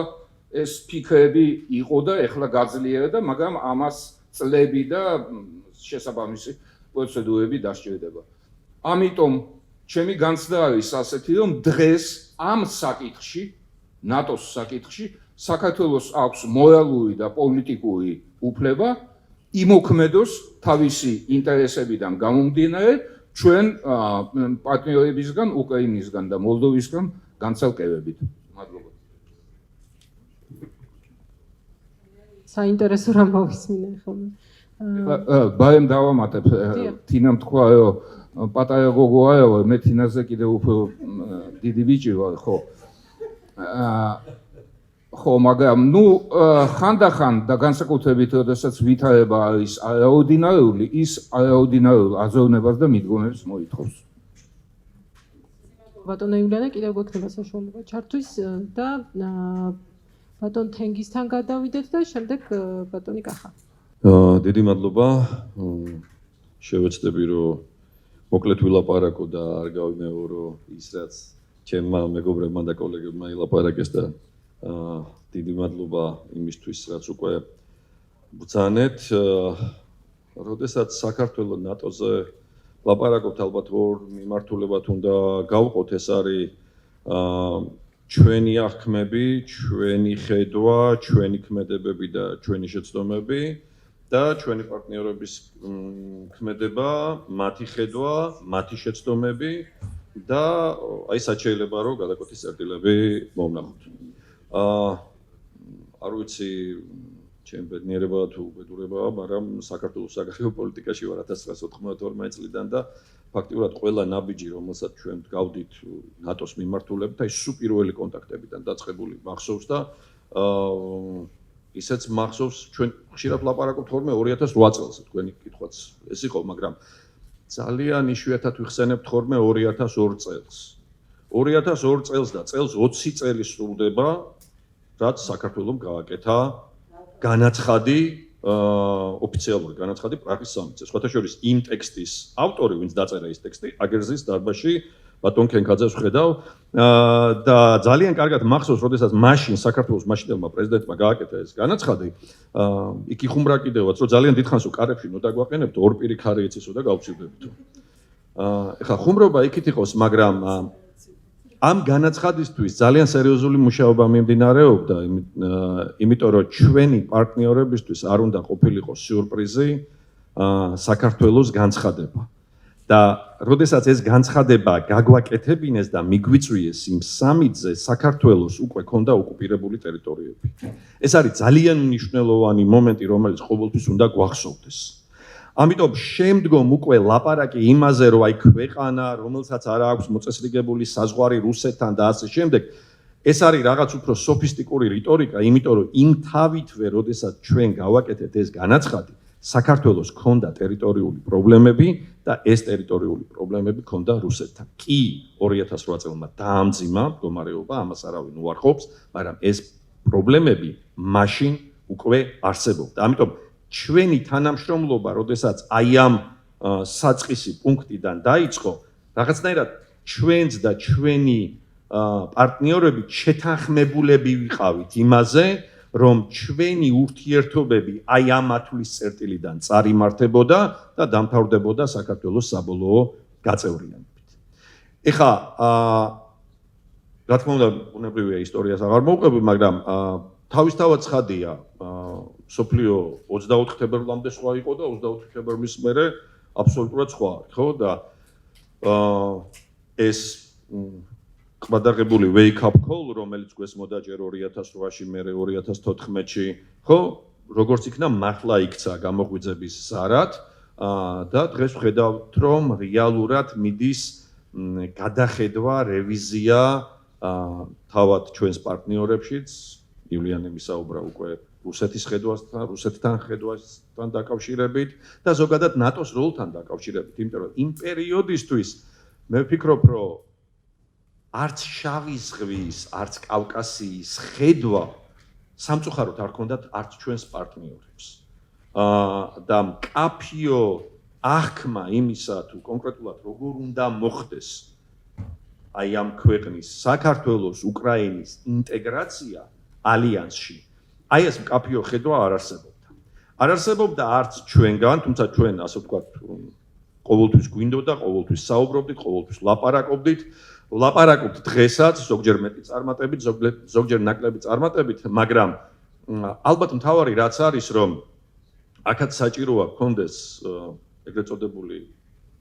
ეს ფიქრები იყო და ეხლა გაძლიერდა, მაგრამ ამას წლები და შესაბამისი პროცედურები დასჭირდება. ამიტომ ჩემი განცდა არის ასეთი, რომ დღეს ამ საკითხში, ნატოს საკითხში, საქართველოს აქვს მორალური და პოლიტიკური უფლება იმოქმედოს თავისი ინტერესებიდან გამომდინარე, ჩვენ პარტნიორებისგან, უკრაინისგან და მოლდოვისგან განცალკევებით. მადლობა. საინტერესო რამ მოვისმინე ხოლმე. ბაემ დავამატებ, თინამ თქვა, რომ პატარა გოგო არა, მე თინაზე კიდევ უფრო დიდი ბიჭი ვარ, ხო. ხო, მაგრამ ხანდახან და განსაკუთრებით, როდესაც ვითარება არის არაორდინარული, ის არაორდინარულ აზროვნებას და მიდგომებს მოითხოვს. ბატონო ივლიანა, კიდევ გვექნება საშუალება ჩართვის და ბატონ თენგისთან გადავიდეთ და შემდეგ ბატონი კახა. დიდი მადლობა. შევეცდები, რომ მოკლედ ვილაპარაკო და არ გავიმეორო ის, რაც ჩემმა მეგობრებმა და კოლეგებმა ილაპარაკეს და დიდი მადლობა იმისთვის, რაც უკვე ბრძანეთ. როდესაც საქართველოს ნატოზე ლაპარაკობთ, ალბათ ორ მიმართულებად უნდა გავყოთ, ეს არის ჩვენი აღქმები, ჩვენი ხედვა, ჩვენი ქმედებები და ჩვენი შეცდომები და ჩვენი პარტნიორების ქმედება, მათი ხედვა, მათი შეცდომები და აი სად შეიძლება რომ გადაკვეთის წერტილები მომნახოთ. არ ვიცი ჩემ ბედნიერება თუ უბედურებაა, მაგრამ საქართველოს საგარეო პოლიტიკაში ვარ 1992 წლიდან და ფაქტიურად ყველა ნაბიჯი, რომელსაც ჩვენ გავდით ნატოს მიმართულებით, აი სულ პირველი კონტაქტებიდან დაწყებული მახსოვს და ისეც მახსოვს, ჩვენ ხშირად ლაპარაკობთ ხოლმე 2008 წელს, თქვენი კითხვაც ეს იყო, მაგრამ ძალიან იშვიათად ვიხსენებთ ხოლმე 2002 წელს. 2002 წელს და წელს 20 წელი სრულდება, რაც საქართველოს გააკეთა განაცხადი, ოფიციალური განაცხადი პრაღის სამიტზე. სხვათა შორის იმ ტექსტის ავტორი, ვინც დაწერა ის ტექსტი, აგერზის დარბაზში ბატონ კენკაძეს ვხედავ და ძალიან კარგად მახსოვს, როდესაც მაშინ საქართველოს მაშინდელმა პრეზიდენტმა გააკეთა ეს განაცხადი, იქ იხუმრა კიდევაც, რომ ძალიან დიდხანს უკარებში ნუ დაგვაყენებთ, ორ პირი ქარი იცისო და გავწივდებით. ეხლა ხუმრობა იქით იყოს, მაგრამ ამ განაცხადისთვის ძალიან სერიოზული მუშაობა მიმდინარეობდა, იმიტომ რომ ჩვენი პარტნიორებისთვის არ უნდა ყოფილიყო სიურპრიზი საქართველოს განცხადება. და როდესაც ეს განცხადება გაგვაკეთებინეს და მიგვიწვიეს იმ სამიტზე, საქართველოს უკვე ქონდა ოკუპირებული ტერიტორიები. ეს არის ძალიან მნიშვნელოვანი მომენტი, რომელიც ყოველთვის უნდა გვახსოვდეს. ამიტომ შემდგომ უკვე ლაპარაკი იმაზე, რომ აი ქვეყანა, რომელსაც არ აქვს მოწესრიგებული საზღვარი რუსეთთან და ასე შემდეგ, ეს არის რაღაც უფრო სოფისტიკური რიტორიკა, იმიტომ რომ იმ თავითვე, როდესაც ჩვენ გავაკეთეთ ეს განაცხადი, საქართველოს ქონდა ტერიტორიული პრობლემები და ეს ტერიტორიული პრობლემები ქონდა რუსეთთან. კი 2008 წელმა დაამძიმა მდგომარეობა, ამას არავინ უარყოფს, მაგრამ ეს პრობლემები მაშინ უკვე არსებობდა. ამიტომ ჩვენი თანამშრომლობა, როდესაც აი ამ საწყისი პუნქტიდან დაიწყო, რაღაცნაირად ჩვენც და ჩვენი პარტნიორები შეთანხმებულები ვიყავით იმაზე, რომ ჩვენი ურთიერთობები აი ამ ათვლის წერტილიდან წარიმართებოდა და დამთავრდებოდა საქართველოს საბოლოო გაწევრიანებით. ეხლა რა თქმა უნდა, უნებრივია ისტორიას აღარ მოვყვები, მაგრამ თავისთავად ცხადია, სოფლიო 24 თებერვლამდე სხვა იყო და 24 თებერვლის მერე აბსოლუტურად სხვა არის, ხო? და ეს ყბადაღებული wake up call, რომელიც გვესმოდა ჯერ 2008-ში, მერე 2014-ში, ხო? როგორც იქნა მართლა იქცა გამოღვიძების სარად და დღეს ვხედავთ, რომ რეალურად მიდის გადახედვა, რევიზია თავად ჩვენს პარტნიორებშიც, ივლიანე მისაუბრა უკვე რუსეთის ხედვასთან, რუსეთთან ხედვასთან დაკავშირებით და ზოგადად ნატოს როლთან დაკავშირებით, იმიტომ რომ იმ პერიოდისთვის მე ვფიქრობ, რომ არც შავი ზღვის, არც კავკასიის ხედვა სამწუხაროდ არ ქონდათ არც ჩვენს პარტნიორებს. და მკაფიო აღქმა იმისა, თუ კონკრეტულად როგორ უნდა მოხდეს აი ამ ქვეყნის საქართველოს, უკრაინის ინტეგრაცია ალიანსში, აი ეს მკაფიო ხედვა არ არსებობდა. არ არსებობდა არც ჩვენგან, თუმცა ჩვენ ასე ვთქვათ, ყოველთვის გვინდოდა, ყოველთვის საუბრობდით, ყოველთვის ლაპარაკობდით. ლაპარაკობთ დღესაც, ზოგჯერ მეტი წარმატებით, ზოგჯერ ნაკლები წარმატებით, მაგრამ ალბათ მთავარი რაც არის, რომ აქაც საჭიროა გქონდეს ეგრეთ წოდებული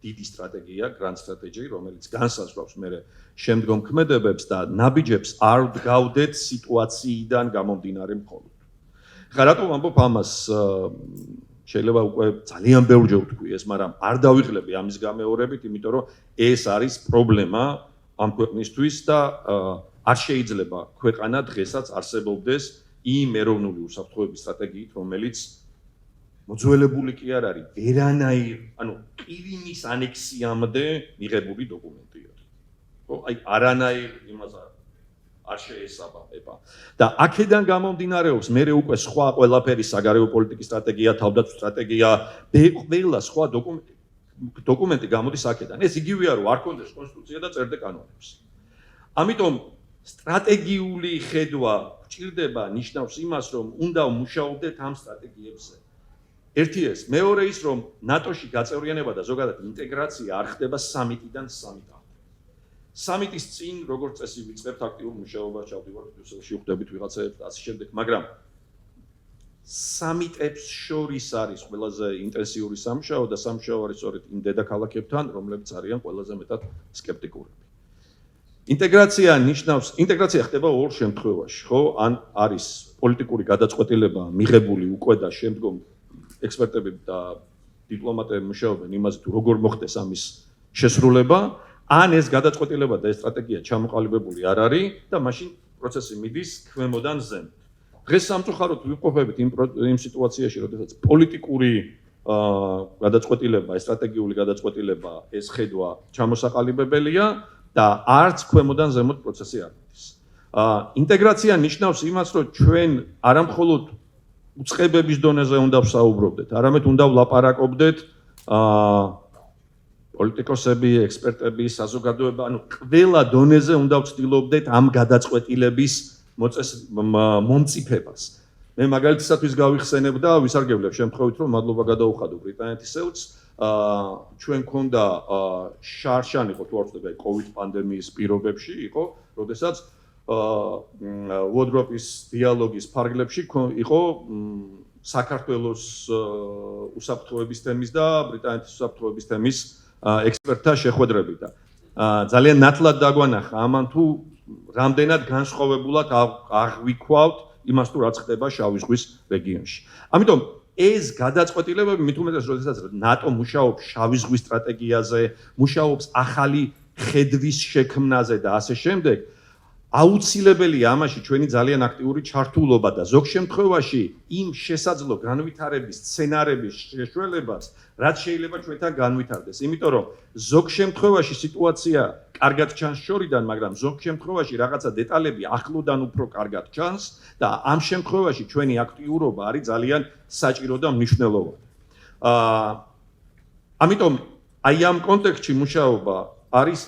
დიდი სტრატეგია, გრანდ სტრატეჯი, რომელიც განსაზღვრავს მე შემდგომ ქმედებებს და ნაბიჯებს არ ვდგავდეთ სიტუაციიდან გამომდინარე მხოლოდ. ხა რატომ ვამბობ ამას? შეიძლება უკვე ძალიან ბევრჯერ ვთქვი ეს, მაგრამ არ დავიღლები ამის გამეორებით, იმიტომ რომ ეს არის პრობლემა ამ ქვეყნისთვის და არ შეიძლება ქვეყანა დღესაც არსებობდეს იმ ეროვნული უსაფრთხოების სტრატეგიით, რომელიც მოძველებული კი არ არის, ვერანაირ, ანუ ყირიმის ანექსიამდე მიღებული დოკუმენტია. ხო, აი არანაირ იმას არ შეესაბამება. და აქედან გამომდინარეობს მე უკვე სხვა ყველაფერი საგარეო პოლიტიკის სტრატეგია, თავდაცვის სტრატეგია, ყველა სხვა დოკუმენტი გამოდის აქედან. ეს იგივეა, რომ არ ქონდეს კონსტიტუცია და წერდე კანონებს. ამიტომ სტრატეგიული ხედვა გვჭირდება, ნიშნავს იმას, რომ უნდა ვმუშაობდეთ ამ სტრატეგიებზე. ერთი ეს, მეორე ის, რომ ნატოში გაწევრიანება და ზოგადად ინტეგრაცია არ ხდება სამიტიდან სამიტამდე. სამიტის წინ, როგორც წესი, ვიწყებთ აქტიურ მუშაობას, ჩავდივართ ბრიუსელში, ვხვდებით ვიღაცაებს და ასე შემდეგ, მაგრამ სამიტებს შორის არის ყველაზე ინტენსიური სამუშაო და სამუშაო არის სწორედ იმ დედაქალაქებთან, რომლებიც არიან ყველაზე მეტად სკეპტიკურები. ინტეგრაცია ნიშნავს, ინტეგრაცია ხდება ორ შემთხვევაში, ხო? ან არის პოლიტიკური გადაწყვეტილება მიღებული უკვე და შემდგომ ექსპერტები და დიპლომატები მუშაობენ იმაზე, თუ როგორ მოხდეს ამის შესრულება, ან ეს გადაწყვეტილება და ეს სტრატეგია ჩამოყალიბებული არ არის და მაშინ პროცესი მიდის ქვემოდან ზემოთ. დღეს სამწუხაროდ ვიმყოფებით იმ სიტუაციაში, როდესაც პოლიტიკური გადაწყვეტილება, სტრატეგიული გადაწყვეტილება, ეს ხედვა ჩამოსაყალიბებელია და არც ქვემოდან ზემოთ პროცესი არ მიდის. ინტეგრაცია ნიშნავს იმას, რომ ჩვენ არამხოლოდ უწყებების დონეზე უნდა ვსაუბრობდეთ, არამედ უნდა ვლაპარაკობდეთ პოლიტიკოსები, ექსპერტები, საზოგადოება, ანუ ყველა დონეზე უნდა ვცდილობდეთ ამ გადაწყვეტილების მომწიფებას. მე მაგალითისათვის გავიხსენებ და ვისარგებლებ შემთხვევით, რომ მადლობა გადაუხადო ბრიტანეთის ელჩს. ჩვენ გქონდა შარშანი იყო თუ არ ვცდები, COVID პანდემიის პირობებში იყო, როდესაც ვოდროპის დიალოგის ფარგლებში იყო საქართველოს უსაფრთხოების თემის და ბრიტანეთის უსაფრთხოების თემის ექსპერტთა შეხვედრები და ძალიან ნათლად დაგვანახა ამან თუ რამდენად განსხვავებულად აღვიქვავთ იმას თუ რაც ხდება შავი ზღვის რეგიონში. ამიტომ ეს გადაწყვეტილებები მით უმეტეს როდესაც ნატო მუშაობს შავი ზღვის სტრატეგიაზე, მუშაობს ახალი ხედვის შექმნაზე და ასე შემდეგ, აუცილებელია ამაში ჩვენი ძალიან აქტიური ჩართულობა და ზოგ შემთხვევაში იმ შესაძლო განვითარების სცენარების შეშველებაც, რაც შეიძლება ჩვენთან განვითარდეს. იმიტომ რომ ზოგ შემთხვევაში სიტუაცია კარგად ჩანს შორიდან, მაგრამ ზოგ შემთხვევაში რაღაცა დეტალები ახლოდან უფრო კარგად ჩანს და ამ შემთხვევაში ჩვენი აქტიურობა არის ძალიან საჭირო და მნიშვნელოვანი. ამიტომ აი ამ კონტექსტში მუშაობა არის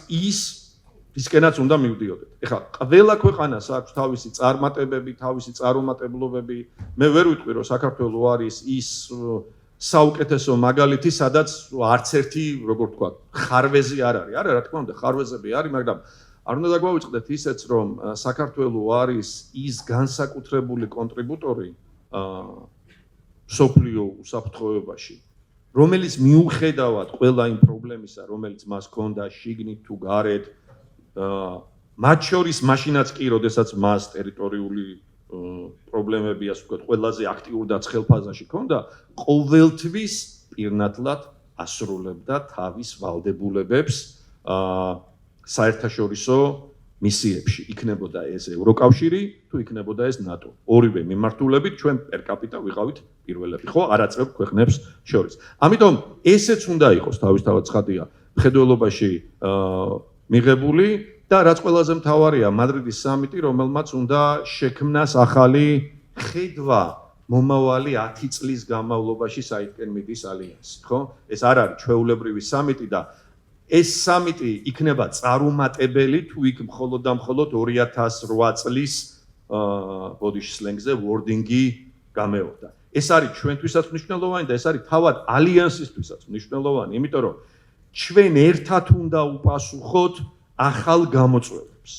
ისკენაც უნდა მივდიოდეთ. ეხლა ყველა ქვეყანას აქვს თავისი წარმატებები, თავისი წარუმატებლობები. მე ვერ ვიტყვი, რომ საქართველო არის ის საუკეთესო მაგალითი, სადაც არც ერთი, როგორ ვთქვა, ხარვეზი არ არის. არა, რა თქმა უნდა, ხარვეზები არის, მაგრამ არ უნდა დაგვაუწყდეთ ისეც, რომ საქართველო არის ის განსაკუთრებული კონტრიბუტორი მსოფლიო უსაფრთხოებაში, რომელიც მიუხედავად ყველა იმ პრობლემისა, რომელიც მას ჰქონდა შიგნით თუ გარეთ, მათ შორის მაშინაც კი, როდესაც მას ტერიტორიული პრობლემები, ასე ვთქვათ, ყველაზე აქტიურ და ცხელ ფაზაში ჰქონდა, ყოველთვის პირნათლად ასრულებდა თავის ვალდებულებებს საერთაშორისო მისიებში. იქნებოდა ეს ევროკავშირი, თუ იქნებოდა ეს ნატო. ორივე მიმართულებით ჩვენ პერ კაპიტა ვიყავით პირველები, ხო, არაწევ ქვეყნებს შორის. ამიტომ ესეც უნდა იყოს თავისთავად ცხადია მხედველობაში მიღებული და რაც ყველაზე მთავარია, მადრიდის სამიტი, რომელმაც უნდა შექმნას ახალი ხედვა მომავალი 10 წლის განმავლობაში საერთკენ მიდის ალიანსი, ხო? ეს არ არის ჩვეულებრივი სამიტი და ეს სამიტი იქნება წარუმატებელი თუ იქ მხოლოდ და მხოლოდ 2008 წლის ბოდიში სლენგზე ვორდინგი გამეორდა. ეს არის ჩვენთვისაც მნიშვნელოვანი და ეს არის თავად ალიანსისთვისაც მნიშვნელოვანი, იმიტომ რომ ჩვენ ერთად უნდა უპასუხოთ ახალ გამოწვევებს.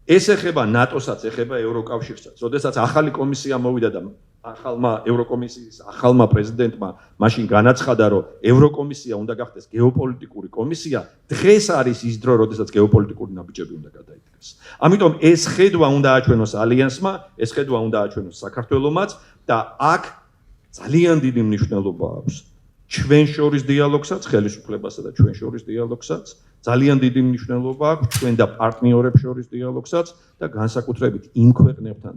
ეს ეხება ნატოსაც, ეხება ევროკავშირსაც. როდესაც ახალი კომისია მოვიდა და ახალმა ევროკომისიის ახალმა პრეზიდენტმა მაშინ განაცხადა, რომ ევროკომისია უნდა გახდეს გეოპოლიტიკური კომისია, დღეს არის ის დრო, როდესაც გეოპოლიტიკური ნაბიჯები უნდა გადაიდგეს. ამიტომ ეს ხედვა უნდა აჩვენოს ალიანსმა, ეს ხედვა უნდა აჩვენოს საქართველომაც და აქ ძალიან დიდი მნიშვნელობა აქვს ჩვენ შორის დიალოგსაც, ხელისუფლებასა და ჩვენ შორის დიალოგსაც, ძალიან დიდი მნიშვნელობა აქვს ჩვენ და პარტნიორებს შორის დიალოგსაც და განსაკუთრებით იმ ქვეყნებთან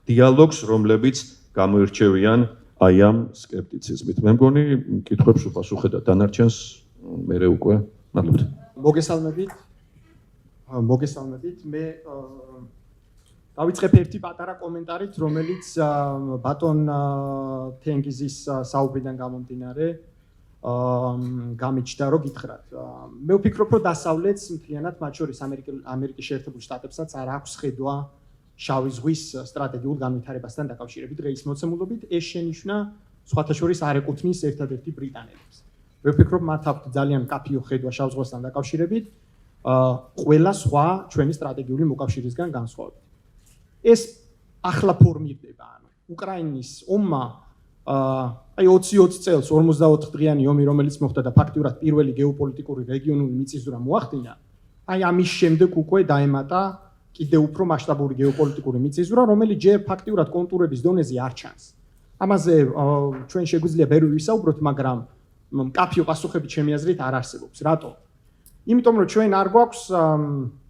დიალოგს, რომლებიც გამოირჩევიან აი ამ სკეპტიციზმით. მე მგონი კითხვებს უპასუხე და დანარჩენს მე უკვე მადლობთ. მოგესალმებით. მე დავიწყებ ერთი პატარა კომენტარით, რომელიც ბატონ თენგიზის საუბრიდან გამომდინარე გამიჩნდა, რომ გითხრათ. მე ვფიქრობ, რომ დასავლეთს მთლიანად, მათ შორის ამერიკის შეერთებულ შტატებსაც არ აქვს ხედვა შავი ზღვის სტრატეგიულ განვითარებასთან დაკავშირებით დღეის მოცემულობით. ეს შენიშვნა სხვათა შორის არ ეკუთვნის ერთადერთი ბრიტანელებს. მე ვფიქრობ, მათ აქვთ ძალიან მკაფიო ხედვა შავ ზღვასთან დაკავშირებით ყველა სხვა ჩვენი სტრატეგიული მოკავშირისგან განსხვავებით. ეს ახლა ფორმირდება, ანუ უკრაინის ომმა აი 20 წელს 44 დღიანი ომი, რომელიც მოხდა და ფაქტიურად პირველი გეოპოლიტიკური რეგიონული მიწისძვრა მოახდინა, აი ამის შემდეგ უკვე დაემატა კიდევ უფრო მასშტაბური გეოპოლიტიკური მიწისძვრა, რომელიც ჯერ ფაქტიურად კონტურების დონეზე არ ჩანს. ამაზე ჩვენ შეგვიძლია ბევრი ვისაუბროთ, მაგრამ მკაფიო პასუხები ჩემი აზრით არ არსებობს. რატო? იმიტომ რომ ჩვენ არ გვაქვს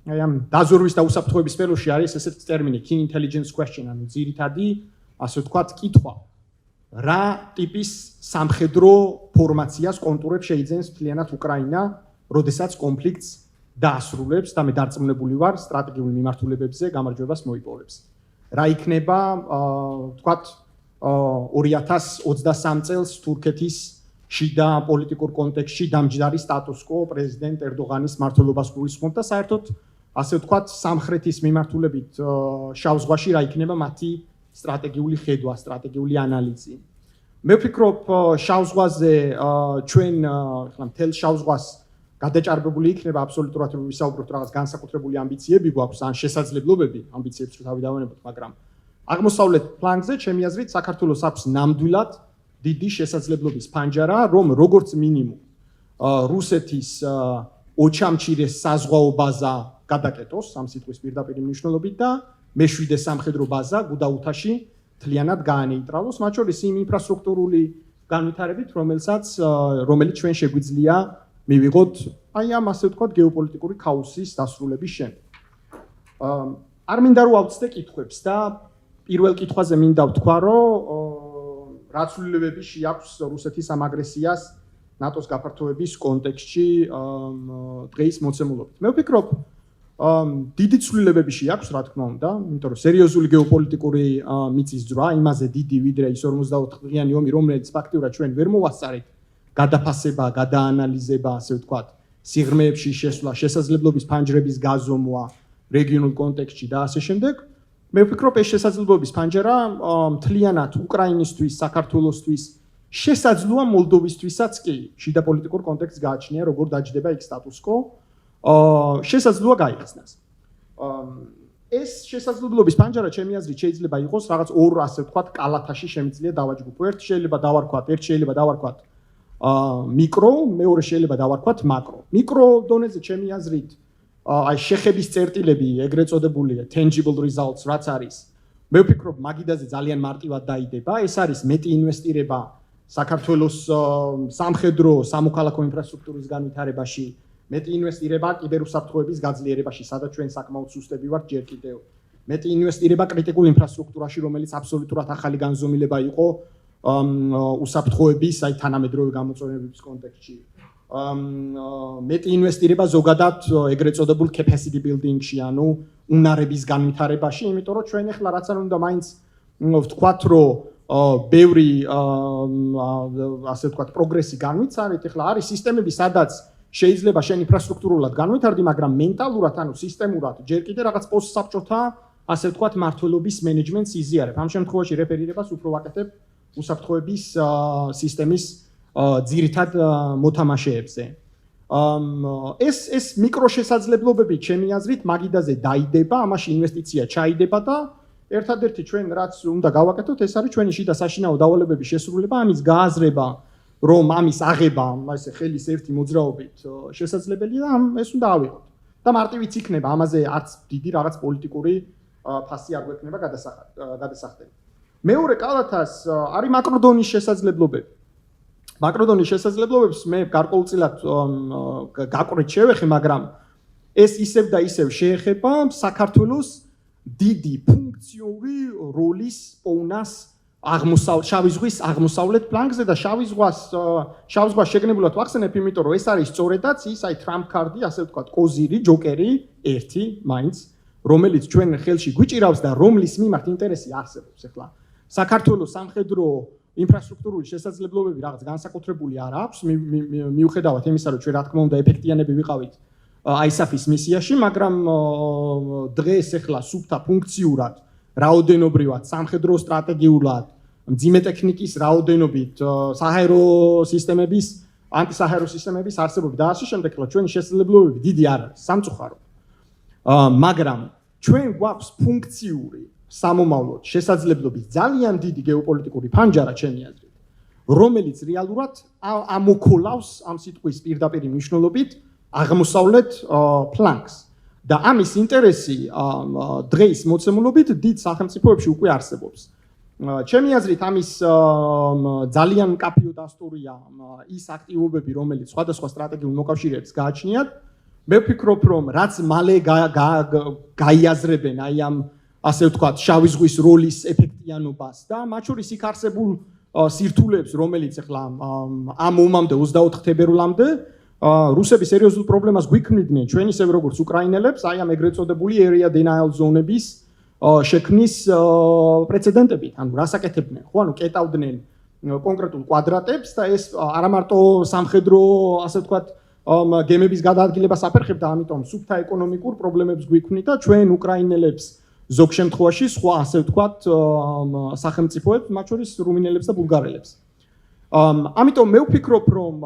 აი ამ დაზორვის და უსაფრთხოების სფეროში არის ესეთი ტერმინი key intelligence question, ანუ ძირითადი, ასე ვთქვათ, კითხვა. რა ტიპის სამხედრო ფორმაციას კონტურებს შეიძენს მთლიანად უკრაინა, როდესაც კონფლიქტს დაასრულებს და მე დარწმუნებული ვარ სტრატეგიულ მიმართულებებზე გამარჯვებას მოიპოვებს. რა იქნება, ვთქვათ, 2023 წელს თურქეთის შიდა პოლიტიკურ კონტექსტში დამჯდარი სტატუს-კვო პრეზიდენტ ერდოღანის მმართველობას გულისხმობ და საერთოდ ასე ვთქვათ სამხრეთის მიმართულებით შავ ზღვაში რა იქნება მათი სტრატეგიული ხედვა, სტრატეგიული ანალიზი. მე ვფიქრობ შავ ზღვაზე ჩვენ ახლა მთელ შავ ზღვას გადაჭარბებული იქნება აბსოლუტურად რომ ვისაუბროთ რაღაც განსაკუთრებული ამბიციები გვაქვს ან შესაძლებლობები ამბიციებს თავი დავანებოთ, მაგრამ აღმოსავლეთ ფლანგზე ჩემი აზრით საქართველოს აქვს ნამდვილად დიდი შესაძლებლობის ფანჯარა, რომ როგორც მინიმუმ რუსეთის ოჩამჩირეს საზღვაო ბაზა გადაკეტოს ამ სიტყვის პირდაპირ მნიშვნელობით და მეშვიდე სამხედრო ბაზა გუდაუთაში მთლიანად გაანეიტრალოს, მათ შორის იმ ინფრასტრუქტურული განვითარებით, რომელიც ჩვენ შეგვიძლია მივიღოთ აი ამ ასე ვთქვათ გეოპოლიტიკური ქაოსის დასრულების შემდეგ. არ მინდა რომ ავწდე კითხვებს და პირველ კითხვაზე მინდა ვთქვა, რომ რა ცვლილებები შეაქვს რუსეთის ამ აგრესიას ნატოს გაფართოების კონტექსტში დღეის მოცემულობით. მე ვფიქრობ, დიდი ცვლილებები შეაქვს, რა თქმა უნდა, იმიტომ რომ სერიოზული გეოპოლიტიკური მიწისძვრა, იმაზე დიდი ვიდრე ის 44 დღიანი ომი, რომელიც ფაქტიურად ჩვენ ვერ მოვასწარეთ, გადაფასება, გადაანალიზება, ასე ვთქვათ, სიღრმეებში შესვლა, შესაძლებლობის ფანჯრების გაზომვა რეგიონულ კონტექსტში და ასე შემდეგ. მე ვფიქრობ, ეს შესაძლებლობის ფანჯარა მთლიანად უკრაინისთვის, საქართველოსთვის, შესაძლოა მოლდოვისთვისაც კი შიდა პოლიტიკურ კონტექსტს გააჩნია, როგორ დაჯდება იქ სტატუს-კვო, შესაძლოა გაიხსნას. ეს შესაძლებლობის ფანჯარა ჩემი აზრით შეიძლება იყოს რაღაც ორ ასე ვთქვათ კალათაში შემიძლია დავაჯგუფო. ერთ შეიძლება დავარქვათ მიკრო, მეორე შეიძლება დავარქვათ მაკრო. მიკრო დონეზე ჩემი აზრით აი შეხების წერტილები, ეგრეთ წოდებული tangible results რაც არის. მე ვფიქრობ, მაგიდაზე ძალიან მარტივად დაიდება. ეს არის მეტი ინვესტირება საქართველოს სამხედრო, სამოქალაქო ინფრასტრუქტურის განვითარებაში, მეტი ინვესტირება კიბერუსაფრთხოების გაძლიერებაში, სადაც ჩვენ საკმაოდ სუსტები ვართ ჯერ კიდევ. მეტი ინვესტირება კრიტიკულ ინფრასტრუქტურაში, რომელიც აბსოლუტურად ახალი განზომილება იყო უსაფრთხოების, აი თანამედროვე გამოწვევების კონტექსტში. მეტი ინვესტირება ზოგადად ეგრეთ წოდებულ capacity building-ში, ანუ უნარების განვითარებაში, იმიტომ რომ ჩვენ ახლა რაც არ უნდა მაინც ვთქვათ, რომ ბევრი ასე ვთქვათ პროგრესი განვიცარეთ, ახლა არის სისტემები, სადაც შეიძლება შენ ინფრასტრუქტურულად განვითარდი, მაგრამ მენტალურად, ანუ სისტემურად ჯერ კიდე რაღაც პოსტსაბჭოთა, ასე ვთქვათ, მართლობის მენეჯმენტს იზიარებ. ამ შემთხვევაში რეფერირებას უფრო ვაკეთებ უსაფრთხოების სისტემის ძირითად მოთამაშეებზე. ეს მიკრო შესაძლებლობები ჩემი აზრით მაგიდაზე დაიდება, ამაში ინვესტიცია ჩაიდება და ერთადერთი ჩვენ რაც უნდა გავაკეთოთ, ეს არის ჩვენი შიდა საშინაო დავალებების შესრულება, ამის გააზრება, რომ ამის აღება, ესე ხელის ერთი მოძრაობით შესაძლებელია და ეს უნდა ავიღოთ. და მარტივიც იქნება, ამაზე არც დიდი რაღაც პოლიტიკური ფასი არ გვექნება გადასახდელი. მეორე კალათას არის მაკროდონის შესაძლებლობები. მაკროდონის შესაძლებლობებს მე გარკვეულწილად გაყრით შევეხე, მაგრამ ეს ისევ და ისევ შეეხება საქართველოს დიდი ფუნქციური როლის პოვნას შავი ზღვის აღმოსავლეთ ფლანგზე და შავი ზღვას შეგნებულად ვახსენებ, იმიტომ რომ ეს არის სწორედაც ის აი ტრამპ კარდი, ასე ვთქვათ, კოზირი, ჯოკერი, ერთი მაინც, რომელიც ჩვენ ხელში გვიჭირავს და რომლის მიმართ ინტერესი არსებობს. ახლა საქართველოს სამხედრო ინფრასტრუქტურული შესაძლებლობები რაღაც განსაკუთრებული არ აქვს, მიუხედავად იმისა, რომ ჩვენ რა თქმა უნდა ეფექტიანები ვიყავით ISAF-ის მისიაში, მაგრამ დღეს ახლა სუფთა ფუნქციურად, რაოდენობრივად, სამხედრო სტრატეგიულად, მძიმე ტექნიკის რაოდენობით, საჰაერო სისტემების, ანტისაჰაერო სისტემების არსებობით და ასე შემდეგ, ახლა ჩვენი შესაძლებლობები დიდი არ არის, სამწუხაროდ. მაგრამ ჩვენ გვაქვს ფუნქციური სამომავლოდ შესაძლებლობის ძალიან დიდი გეოპოლიტიკური ფანჯარა ჩემი აზრით, რომელიც რეალურად ამოქოლავს ამ სიტყვის პირდაპირი მნიშვნელობით აღმოსავლეთ ფლანგს. და ამის ინტერესი დღეის მოცემულობით დიდ სახელმწიფოებში უკვე არსებობს. ჩემი აზრით ამის ძალიან მკაფიო დასტურია ის აქტივობები, რომელიც სხვადასხვა სტრატეგიულ მოკავშირეებს გააჩნიათ. მე ვფიქრობ, რომ რაც მალე გაიაზრებენ აი ამ ასე ვთქვათ, შავი ზღვის როლის ეფექტიანობას და მათ შორის იქ არსებულ სირთულეებს, რომელიც ახლა ამ ომამდე 24 თებერვლამდე რუსები სერიოზულ პრობლემას გვიქმნიდნენ ჩვენ ისევ როგორც უკრაინელებს, აი ამ ეგრეთ წოდებული area denial ზონების შექმნის პრეცედენტებით, ანუ რას აკეთებდნენ, ხო, ანუ კეტავდნენ კონკრეტულ კვადრატებს და ეს არა მარტო სამხედრო, ასე ვთქვათ, გემების გადაადგილებას აფერხებდა, ამიტომ სუფთა ეკონომიკურ პრობლემებს გვიქმნით და ჩვენ უკრაინელებს ზოგ შემთხვევაში სხვა, ასე ვთქვათ, სახელმწიფოებს, მათ შორის რუმინელებს და ბულგარელებს. ამიტომ მე ვფიქრობ, რომ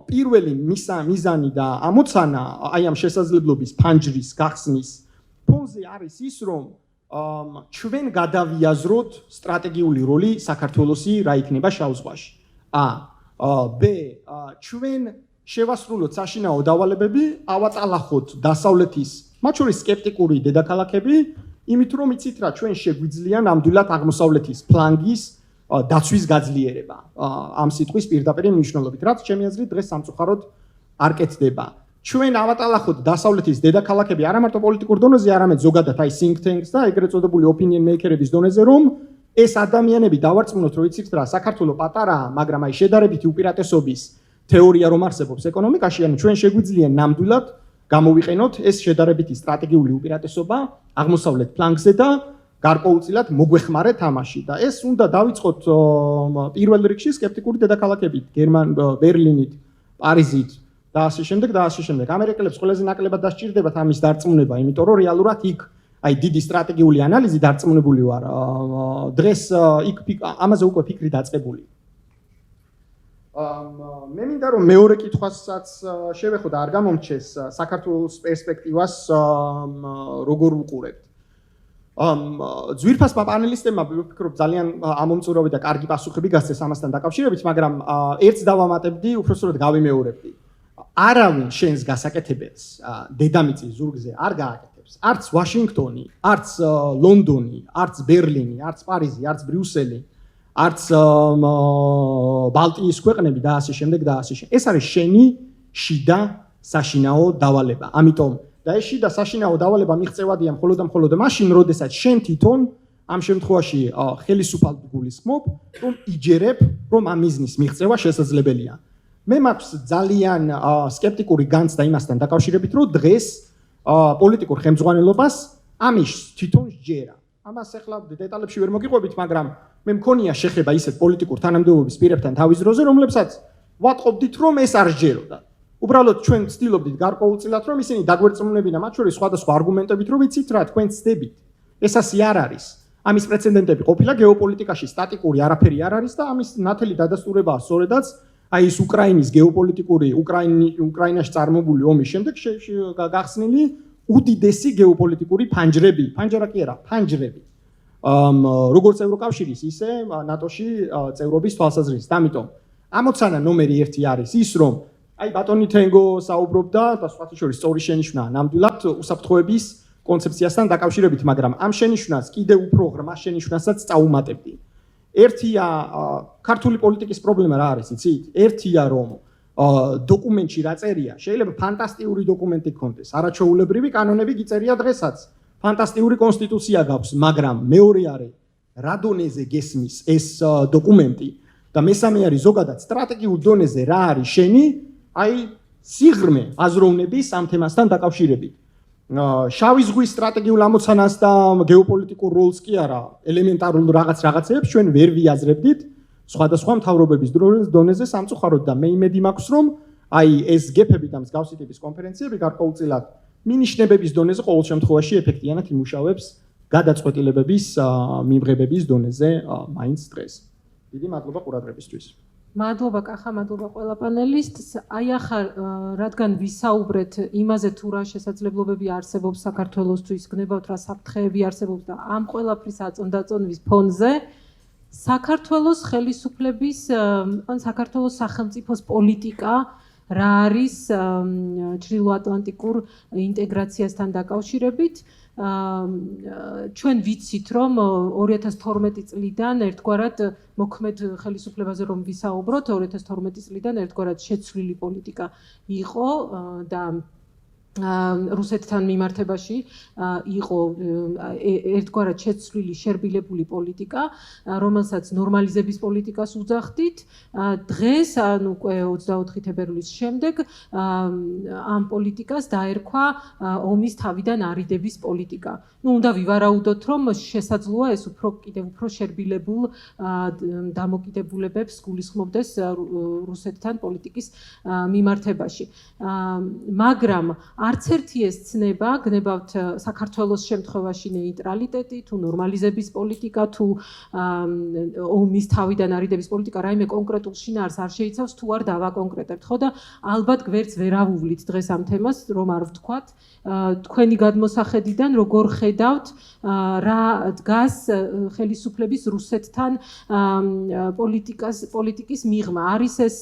პირველი მიზანი და ამოცანა აი ამ შესაძლებლობის ფანჯრის გახსნის ფონზე არის ის, რომ ჩვენ გადავიაზროთ სტრატეგიული როლი საქართველოსი რა იქნება შავ ზღვაში. ბ ჩვენ შევასრულოთ საშინაო დავალებები, ავატალახოთ დასავლეთის, მათ შორის სკეპტიკური დედაქალაქები, იმით რომ იცით რა ჩვენ შეგვიძლია ნამდვილად აღმოსავლეთის ფლანგის დაცვის გაძლიერება ამ სიტყვის პირდაპირი მნიშვნელობით, რაც ჩემი აზრით დღეს სამწუხაროდ არ კეთდება. ჩვენ ავატალახოთ დასავლეთის დედაქალაქები არა მარტო პოლიტიკურ დონეზე, არამედ ზოგადად აი think tanks და ეგრეთ წოდებული opinion maker-ების დონეზე, რომ ეს ადამიანები დავარწმუნოთ, რომ იცით რა, საქართველოს პატარაა, მაგრამ აი შედარებითი უპირატესობის თეორია რომ არსებობს ეკონომიკაში, ანუ ჩვენ შეგვიძლია ნამდვილად გამოვიყენოთ ეს შედარებითი სტრატეგიული უპირატესობა აღმოსავლეთ ფლანგზე და გარკვეულწილად მოგვეხმარე თამაში და ეს უნდა დავიწყოთ პირველ რიგში სკეპტიკური დედაქალაქებით, ბერლინით, პარიზით და ასე შემდეგ და ასე შემდეგ. ამერიკელებს ყველაზე ნაკლებად დასჭირდებათ ამის დარწმუნება, იმიტომ რომ რეალურად იქ აი დიდი სტრატეგიული ანალიზი დარწმუნებული ვარ. დღეს იქ ამაზე უკვე ფიქრი დაწყებული. მე მინდა რომ მეორე კითხვასაც შევეხო და არ გამომრჩეს საქართველოს პერსპექტივას როგორ უყურებთ. ძვირფასმა პანელისტებმა ვფიქრობ ძალიან ამომწურავი და კარგი პასუხები გასცეს ამასთან დაკავშირებით, მაგრამ ერთს დავამატებდი, უпроსტოდ გავიმეორებდი. არავინ შენს გასაკეთებელს დედამიწის ზურგზე არ გააკეთებს. არც ვაშინგტონი, არც ლონდონი, არც ბერლინი, არც პარიზი, არც ბრიუსელი, არც ბალტიის ქვეყნები და ასე შემდეგ და ასე შემდეგ. ეს არის შენი შიდა საშინაო დავალება. ამიტომ და ეს შიდა საშინაო დავალება მიღწევადია მხოლოდ და მხოლოდ მაშინ, როდესაც შენ თვითონ ამ შემთხვევაში ხელისუფალ გულისხმობ, რომ იჯერებ, რომ ამ მიზნის მიღწევა შესაძლებელია. მე მაქვს ძალიან სკეპტიკური განცდა იმასთან დაკავშირებით, რომ დღეს პოლიტიკურ ხელმძღვანელობას ამის თვითონ სჯერა. ამას ახლა დეტალებში ვერ მოგიყვებით, მაგრამ მე მქონია შეხება ისეთ პოლიტიკურ თანამდებობის პირებთან თავის დროზე, რომლებსაც ვატყობდით, რომ ეს არ სჯეროდა. უბრალოდ ჩვენ ვცდილობდით გარკვეულწილად, რომ ისინი დაგვერწმუნებინა, მათ შორის სხვადასხვა არგუმენტებით, რომ ვიცით რა, თქვენ ცდებით. ეს ასე არ არის. ამის პრეცედენტები ყოფილა გეოპოლიტიკაში სტატიკური არაფერი არ არის და ამის ნათელი დადასტურებაა სწორედაც აი ეს უკრაინის გეოპოლიტიკური უკრაინაში წარმობული ომის შემდეგ გახსნილი უდიდესი გეოპოლიტიკური ფანჯრები, ფანჯარა კი არა, ფანჯრები. როგორც ევროკავშირის, ისე ნატოში წევრობის თვალსაზრისით. ამიტომ ამოცანა ნომერი 1 არის ის, რომ აი ბატონი თენგო საუბრობდა და სხვათა შორის სწორი შენიშვნა ნამდვილად უსაფრთხოების კონცეფციასთან დაკავშირებით, მაგრამ ამ შენიშვნას კიდევ უფრო ღრმა შენიშვნასაც წაუმატებდი. ერთია ქართული პოლიტიკის პრობლემა რა არის, იცით? ერთია რომ დოკუმენტში რა წერია, შეიძლება ფანტასტიკური დოკუმენტი გქონდეს, არაჩვეულებრივი კანონები გიწერია დღესაც. ფანტასტიკური კონსტიტუცია გაქვს, მაგრამ მეორე არის რა დონეზე გესმის ეს დოკუმენტი და მესამე არის ზოგადად სტრატეგიულ დონეზე რა არის შენი აი სიღრმე აზროვნების ამ თემასთან დაკავშირებით. შავი ზღვის სტრატეგიულ ამოცანას და გეოპოლიტიკურ როლს კი არა, ელემენტარულ რაღაცებს ჩვენ ვერ ვიაზრებდით სხვადასხვა მთავრობების დონეზე სამწუხაროდ და მე იმედი მაქვს რომ აი ეს გეფები და მსგავსი ტიპის კონფერენციები გარკვეულწილად მინიშნებების დონეზე ყოველ შემთხვევაში ეფექტიანად იმუშავებს გადაწყვეტილებების მიღებების დონეზე მაინც დღეს. დიდი მადლობა ყურადღებისთვის. მადლობა კახა, მადლობა ყველა პანელისტს. აი ახლა რადგან ვისაუბრეთ იმაზე თუ რა შესაძლებლობები არსებობს საქართველოსთვის, გნებავთ რა საფრთხეები არსებობს და ამ ყველაფრის აწონდაწონვის ფონზე საქართველოს ხელისუფლების ან საქართველოს სახელმწიფოს პოლიტიკა რა არის ჩრდილო-ატლანტიკურ ინტეგრაციასთან დაკავშირებით. ჩვენ ვიცით რომ 2012 წლიდან ერთგვარად მოქმედ ხელისუფლებაზე რომ ვისაუბროთ 2012 წლიდან ერთგვარად შეცვლილი პოლიტიკა იყო და რუსეთთან მიმართებაში იყო ერთგვარად შეცვლილი შერბილებული პოლიტიკა, რომელსაც ნორმალიზების პოლიტიკას უძახდით. დღეს, ანუ უკვე 24 თებერვლის შემდეგ ამ პოლიტიკას დაერქვა ომის თავიდან არიდების პოლიტიკა. უნდა ვივარაუდოთ, რომ შესაძლოა ეს კიდევ უფრო შერბილებულ დამოკიდებულებებს გულისხმობდეს რუსეთთან პოლიტიკის მიმართებაში. მაგრამ არც ერთი ეს ცნება, გნებავთ საქართველოს შემთხვევაში ნეიტრალიტეტი, თუ ნორმალიზების პოლიტიკა, თუ ომის თავიდან არიდების პოლიტიკა, რაიმე კონკრეტულ შინაარს არ შეიცავს, თუ არ დავაკონკრეტებთ, ხო და ალბათ გვერდს ვერ ავუვლით დღეს ამ თემას, რომ არ ვთქვათ, თქვენი გადმოსახედიდან როგორ ხედავთ, რა დგას ხელისუფლების რუსეთთან პოლიტიკის მიღმა. არის ეს,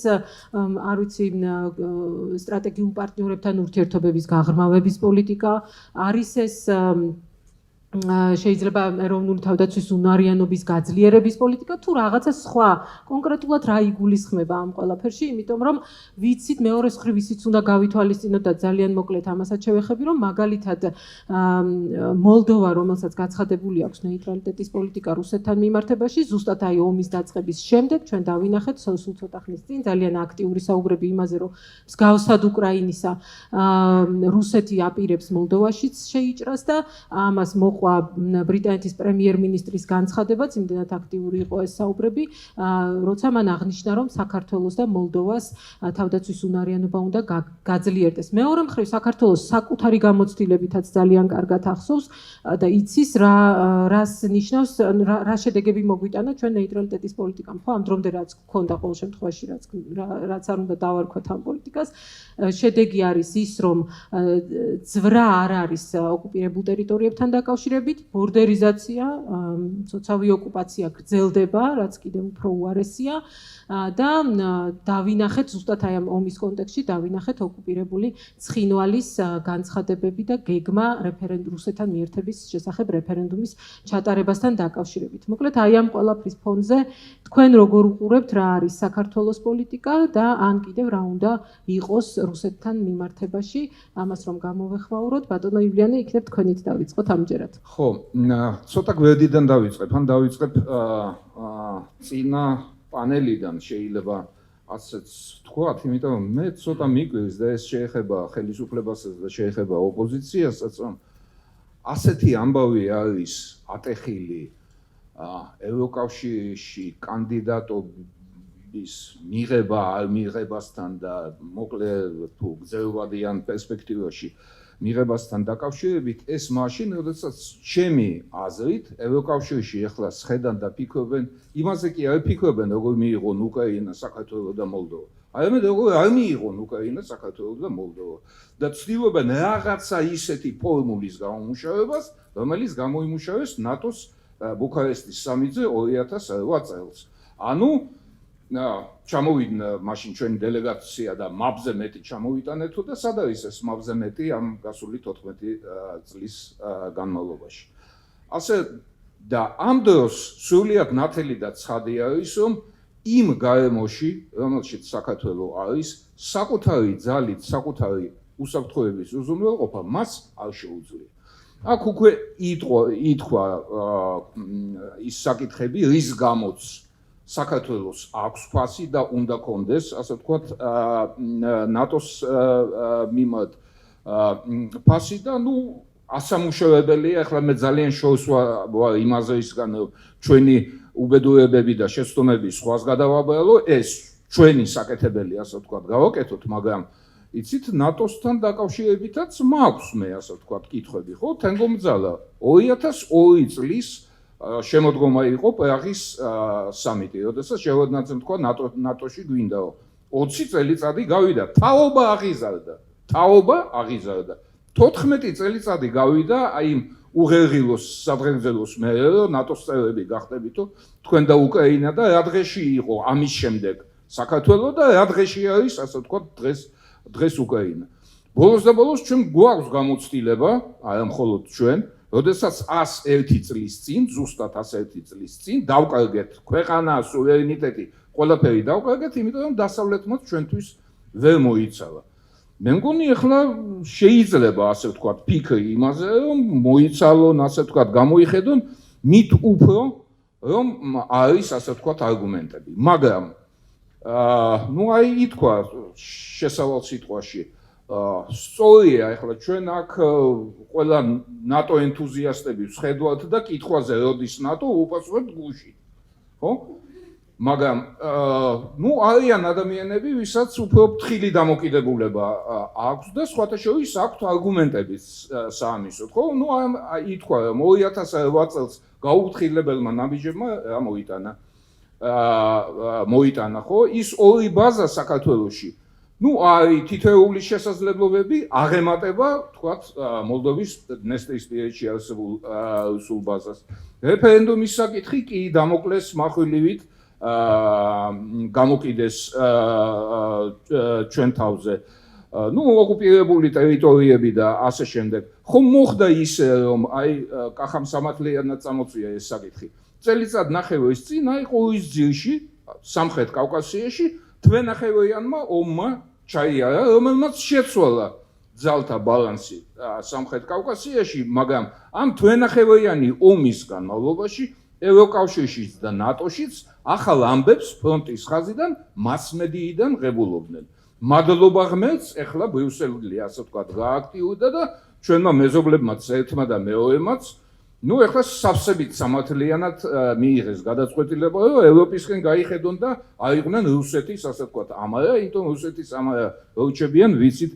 არ ვიცი, სტრატეგიულ პარტნიორებთან ურთიერთობების გაღრმავების პოლიტიკა, არის ეს შეიძლება ეროვნული თავდაცვის უნარიანობის გაძლიერების პოლიტიკა თუ რაღაცა სხვა. კონკრეტულად რა იგულისხმება ამ ყველაფერში, იმიტომ რომ ვიცით მეორეს მხრივ ისიც უნდა გავითვალისწინოთ და ძალიან მოკლედ ამასაც შევეხები, რომ მაგალითად მოლდოვა, რომელსაც გაცხადებული აქვს ნეიტრალიტეტის პოლიტიკა რუსეთთან მიმართებაში, ზუსტად აი ომის დაწყების შემდეგ ჩვენ დავინახეთ სულ ცოტა ხნის წინ ძალიან აქტიური საუბრები იმაზე, რომ მსგავსად უკრაინისა რუსეთი აპირებს მოლდოვაშიც შეიჭრას და ამას ბრიტანეთის პრემიერ-მინისტრის განცხადებაც იმდენად აქტიური იყო ეს საუბრები, როცა მან აღნიშნა, რომ საქართველოს და მოლდოვას თავდაცვის უნარიანობა უნდა გაძლიერდეს. მეორე მხრივ საქართველოს საკუთარი გამოცდილებითაც ძალიან კარგად ახსოვს და იცის რას ნიშნავს, რა შედეგები მოგვიტანა ჩვენ ნეიტრალიტეტის პოლიტიკამ. ხო, ამ დრომდე რაც გქონდა ყოველ შემთხვევაში, რაც არ უნდა დავარქვათ ამ პოლიტიკას, შედეგი არის ის, რომ ძვრა არ არის ოკუპირებულ ტერიტორიებთან დაკავშირებით, ბორდერიზაცია, სოციალური ოკუპაცია გრძელდება, რაც კიდევ უფრო უარესია და დავინახეთ ზუსტად აი ამ ომის კონტექსტში დავინახეთ ოკუპირებული ცხინვალის განცხადებები და გეგმა რუსეთთან მიერთების შესახებ რეფერენდუმის ჩატარებასთან დაკავშირებით. მოკლედ აი ამ ყველაფრის ფონზე თქვენ როგორ უყურებთ რა არის საქართველოს პოლიტიკა და ან კიდევ რა უნდა იყოს რუსეთთან მიმართებაში, ამას რომ გამოვეხმაუროთ, ბატონო ივლიანი, იქნებ თქვენით დავიწყოთ ამჯერად. ხო, ცოტა გვერდიდან დავიწყებ, ან დავიწყებ წინა პანელიდან შეიძლება ასეც თქვათ, იმიტომ რომ მე ცოტა მიკვირს და ეს შეეხება ხელისუფლებასაც და შეეხება ოპოზიციასაც, რომ ასეთი ამბავი არის ატეხილი ევროკავშირში კანდიდატობის მიღება არ მიღებასთან და მოკლე თუ გრძელვადიან პერსპექტივაში მიღებასთან დაკავშირებით ეს მაშინ, როდესაც ჩემი აზრით ევროკავშირში ახლა სხედან და ფიქრობენ, იმაზე კი არ ფიქრობენ, როგორ მიიღონ უკრაინა, საქართველო და მოლდოვა. არამედ როგორ არ მიიღონ უკრაინა, საქართველო და მოლდოვა. და ცდილობენ რაღაცა ისეთი ფორმულის გამომუშავებას, რომელიც გამოიმუშავეს ნატოს ბუქარესტის სამიძე 2008 წელს. ანუ ჩამოვიდნენ მაშინ ჩვენი დელეგაცია და მაბზე მეტი ჩამოვიტანეთო და სად არის ეს მაბზე მეტი ამ გასული 14 წლის განმავლობაში. ასე და ამ დროს სრულიად ნათელი და ცხადი არის, რომ იმ გარემოში, რომელშიც საქართველო არის, საკუთარი ძალით, საკუთარი უსაფრთხოების უზრუნველყოფა მას არ შეუძლია. აქ უკვე ითქვა ის საკითხები, რის გამოც საქართველოს აქვს ფასი და უნდა კონდეს, ასე ვთქვათ, ნატოს მიმართ ფასი და ასამუშავებელია, ახლა მე ძალიან შორს ვარ იმაზე ისგან ჩვენი უბედურებები და შეცდომები სხვას გადავაბრალო, ეს ჩვენი საკეთებელი, ასე ვთქვათ, გავაკეთოთ, მაგრამ იცით, ნატოსთან დაკავშირებითაც მაქვს მე, ასე ვთქვათ, კითხვები, ხო? თენგომძალა 2002 წლის შემოდგომა იყო პრაღის სამიტი, როდესაც შევადნაძემ თქვა ნატოში გვინდაო. 20 წელიწადი გავიდა, თაობა აღიზარდა. 14 წელიწადი გავიდა აი იმ უღერღილოს სადღეგრძელოს მერე, რომ ნატოს წევრები გახდებითო, თქვენ და უკრაინა და რა დღეში იყო ამის შემდეგ საქართველო და რა დღეში არის, ასე ვთქვათ, დღეს უკრაინა. ბოლოს და ბოლოს ჩვენ გვაქვს გამოცდილება, არა მხოლოდ ჩვენ, როდესაც 101 წლის წინ, ზუსტად 101 წლის წინ დავკარგეთ ქვეყანა, სუვერენიტეტი, ყველაფერი დავკარგეთ, იმიტომ რომ დასავლეთმა ჩვენთვის ვერ მოიცალა. მე მგონი ახლა შეიძლება ასე ვთქვათ ფიქრი იმაზე, რომ მოიცალონ, ასე ვთქვათ, გამოიხედონ მით უფრო, რომ არის ასე ვთქვათ არგუმენტები. მაგრამ აი ითქვა შესავალ სიტყვაში სწორია, ახლა ჩვენ აქ ყველა ნატო ენთუზიასტები ვხედავთ და კითხვაზე როდის ნატო უპასუხებთ გუშინ. ხო? მაგრამ არიან ადამიანები, ვისაც უფრო ფრთხილი დამოკიდებულება აქვს და სხვათა შორის აქვთ არგუმენტებიც საამისოდ, ხო? ითქვა რომ 2008 წელს გაუფრთხილებელმა ნაბიჯებმა რა მოიტანა, ხო? ის ორი ბაზა საქართველოში. არის თითოეული შესაძლებლობები აღემატება, თქვათ, მოლდოვის დნესტრისპირეთში არსებულ რუსულ ბაზას. რეფერენდუმის საკითხი კი დამოკლეს מחვილივით გამოკიდეს ჩვენ თავზე. ოკუპირებული ტერიტორიები და ასე შემდეგ. ხომ მოხდა ისე, რომ აი კახამ სამართლიანად წამოწვია ეს საკითხი. წელიწად ნახევრის წინ აი ყურის ძირში, სამხრეთ კავკასიაში, თვენახევრიანმა ომმა ჩაიარა, რომელმაც შეცვალა ძალთა ბალანსი სამხრეთ კავკასიაში, მაგრამ ამ თვენახევრიანი ომის განმავლობაში ევროკავშირშიც და ნატოშიც ახალ ამბებს ფრონტის ხაზიდან მასმედიიდან ღებულობდნენ. მადლობა ღმერთს, ეხლა ბრიუსელი ასე ვთქვათ გააქტიურდა და ჩვენმა მეზობლებმაც ერთმა და მეორემაც ეხლა სავსებით სამართლიანად მიიღეს გადაწყვეტილება, რომ ევროპისკენ გაიხედონ და აიყვნენ რუსეთის, ასე ვთქვათ, ამარა, იმიტომ რუსეთის ამარა როჩებიან, ვიცით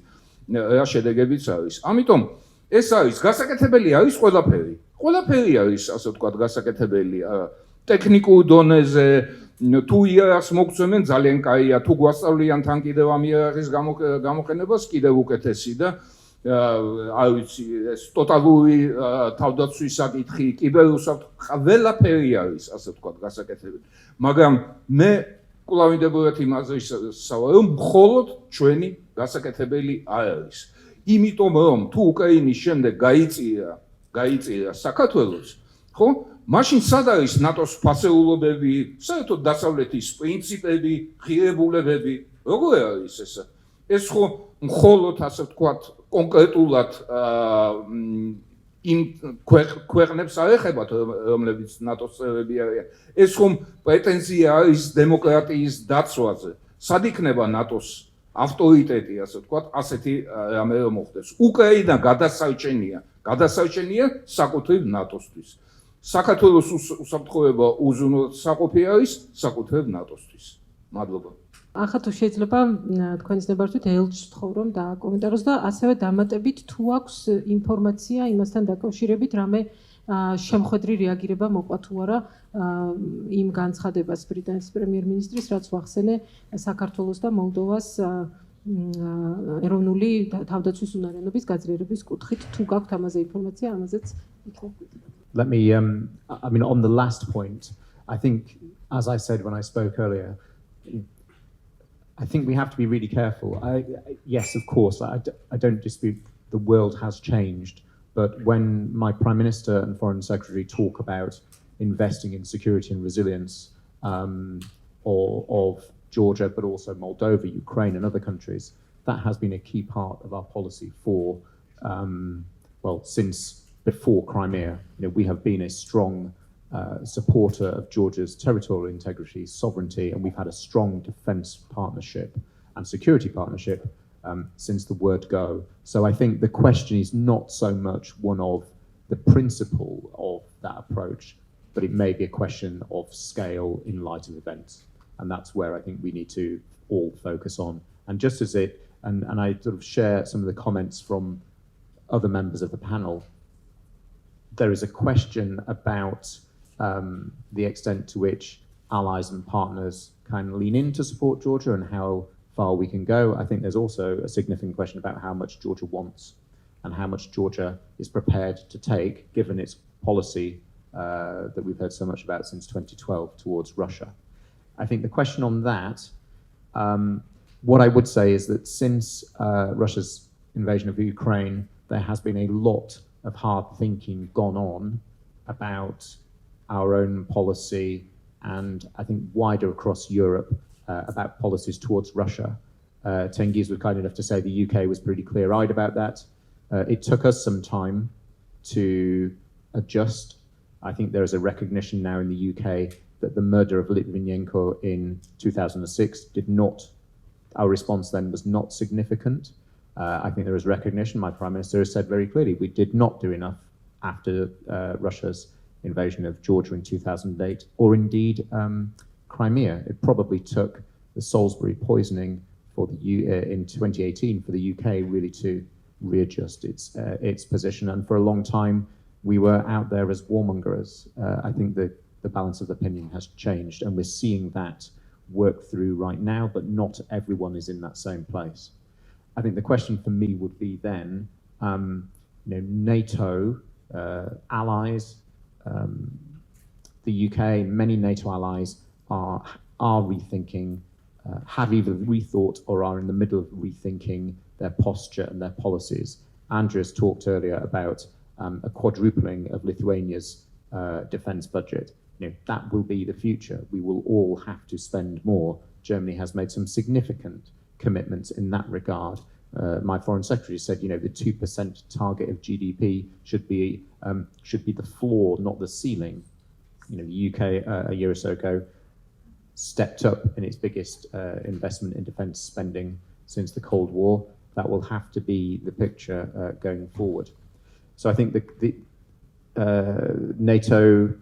რა შედეგებიც არის. ამიტომ ეს არის გასაკეთებელი არის ყველაფერი. ყველაფერი არის, ასე ვთქვათ, გასაკეთებელი ტექნიკურ დონეზე, თუ იარაღს მოგწვევენ ძალიან კაია, თუ გვასწავლიან თან კიდევ ამ იარაღის გამოყენებას კიდევ უკეთესი და არ ვიცი, ეს ტოტალური თავდაცვის საკითხი, კიბერუსაფრთხო, ყველაფერი არის, ასე ვთქვათ, გასაკეთებელი. მაგრამ მე კვლავინდებურად იმაზე ვისაუბრებ, რომ მხოლოდ ჩვენი გასაკეთებელი არ არის. იმიტომ რომ თუ უკრაინის შემდეგ გაიწირა საქართველოს, ხო? მაშინ სად არის ნატოს ფასეულობები, საერთოდ დასავლეთის პრინციპები, ღირებულებები, როგორ არის ეს? ეს ხო მხოლოდ ასე ვთქვათ კონკრეტულად იმ ქვეყნებს არ ეხებათ, რომლებიც ნატოს წევრები არიან. ეს ხომ პრეტენზია არის დემოკრატიის დაცვაზე. სად იქნება ნატოს ავტორიტეტი, ასე ვთქვათ, ასეთი რამე რომ მოხდეს. უკრაინა გადასარჩენია საკუთრივ ნატოსთვის. საქართველოს უსაფრთხოება უზრუნველსაყოფი არის საკუთრივ ნატოსთვის. მადლობა. ახლა თუ შეიძლება თქვენის ნებართვით ელჩს ვთხოვ რომ დააკომენტაროს და ასევე დამატებით თუ აქვს ინფორმაცია იმასთან დაკავშირებით რამე შემხედრი რეაგირება მოყვა თუ არა იმ განცხადებას ბრიტანეთის პრემიერ-მინისტრის რაც ვახსენე საქართველოს და მოლდოვას ეროვნული თავდაცვის უნარიანობის გაძლიერების კუთხით თუ გაქვთ ამაზე ინფორმაცია ამაზეც ითხოვ. let me, I mean, on the last point, I think, as I said when I spoke earlier, I think we have to be really careful. Yes, of course, I don't dispute the world has changed, but when my Prime Minister and Foreign Secretary talk about investing in security and resilience of Georgia, but also Moldova, Ukraine, and other countries, that has been a key part of our policy for, well, since before Crimea. We have been a strong supporter of Georgia's territorial integrity, sovereignty, and we've had a strong defense partnership and security partnership since the word go. So I think the question is not so much one of the principle of that approach, but it may be a question of scale in light of events. And that's where I think we need to all focus on. And just as and I sort of share some of the comments from other members of the panel, there is a question about the extent to which allies and partners can lean in to support Georgia and how far we can go. I think there's also a significant question about how much Georgia wants and how much Georgia is prepared to take, given its policy that we've heard so much about since 2012 towards Russia. I think the question on that, what I would say is that since Russia's invasion of Ukraine, there has been a lot of hard thinking gone on about our own policy and I think wider across Europe about policies towards Russia. Tengiz was kind enough to say the UK was pretty clear-eyed about that. It took us some time to adjust. I think there is a recognition now in the UK that the murder of Litvinenko in 2006 our response then was not significant. I think there is recognition. My Prime Minister has said very clearly we did not do enough after Russia's invasion of Georgia in 2008, or indeed Crimea. It probably took the Salisbury poisoning in 2018 for the UK really to readjust its position. And for a long time, we were out there as warmongers. I think the balance of opinion has changed, and we're seeing that work through right now, but not everyone is in that same place. I think the question for me would be then, NATO allies, the UK, many NATO allies are rethinking, have either rethought or are in the middle of rethinking their posture and their policies. Andreas talked earlier about a quadrupling of Lithuania's defense budget. That will be the future. We will all have to spend more. Germany has made some significant commitments in that regard. My Foreign Secretary said, the 2% target of GDP should be the floor, not the ceiling. The UK a year or so ago stepped up in its biggest investment in defence spending since the Cold War. That will have to be the picture going forward. So I think the NATO,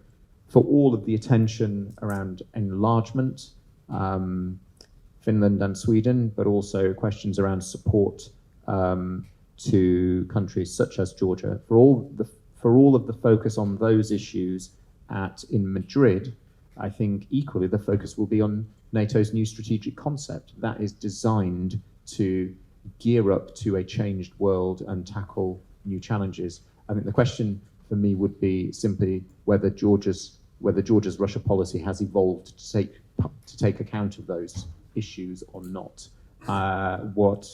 for all of the attention around enlargement, Finland and Sweden, but also questions around support to countries such as Georgia, for all of the focus on those issues in Madrid, I think equally the focus will be on NATO's new strategic concept that is designed to gear up to a changed world and tackle new challenges. I think the question for me would be simply whether Georgia's Russia policy has evolved to take account of those issues or not. What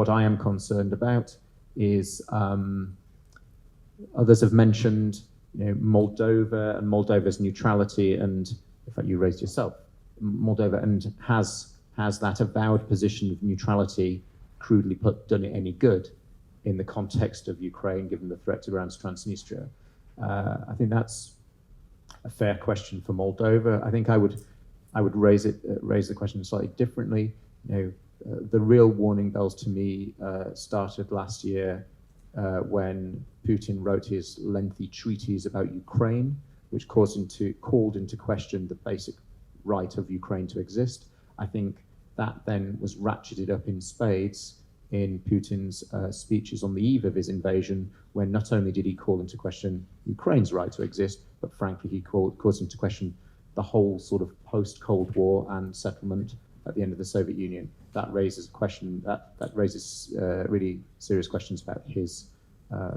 I am concerned about is others have mentioned Moldova and Moldova's neutrality, and in fact you raised yourself, Moldova, and has that avowed position of neutrality, crudely put, done it any good in the context of Ukraine, given the threat around Transnistria? I think that's a fair question for Moldova. I think I would raise the question slightly differently. The real warning bells to me started last year when Putin wrote his lengthy treatise about Ukraine, which called into question the basic right of Ukraine to exist. I think that then was ratcheted up in spades in Putin's speeches on the eve of his invasion, when not only did he call into question Ukraine's right to exist, but frankly he calls into question the whole sort of post-Cold War and settlement at the end of the Soviet Union. That raises really serious questions about his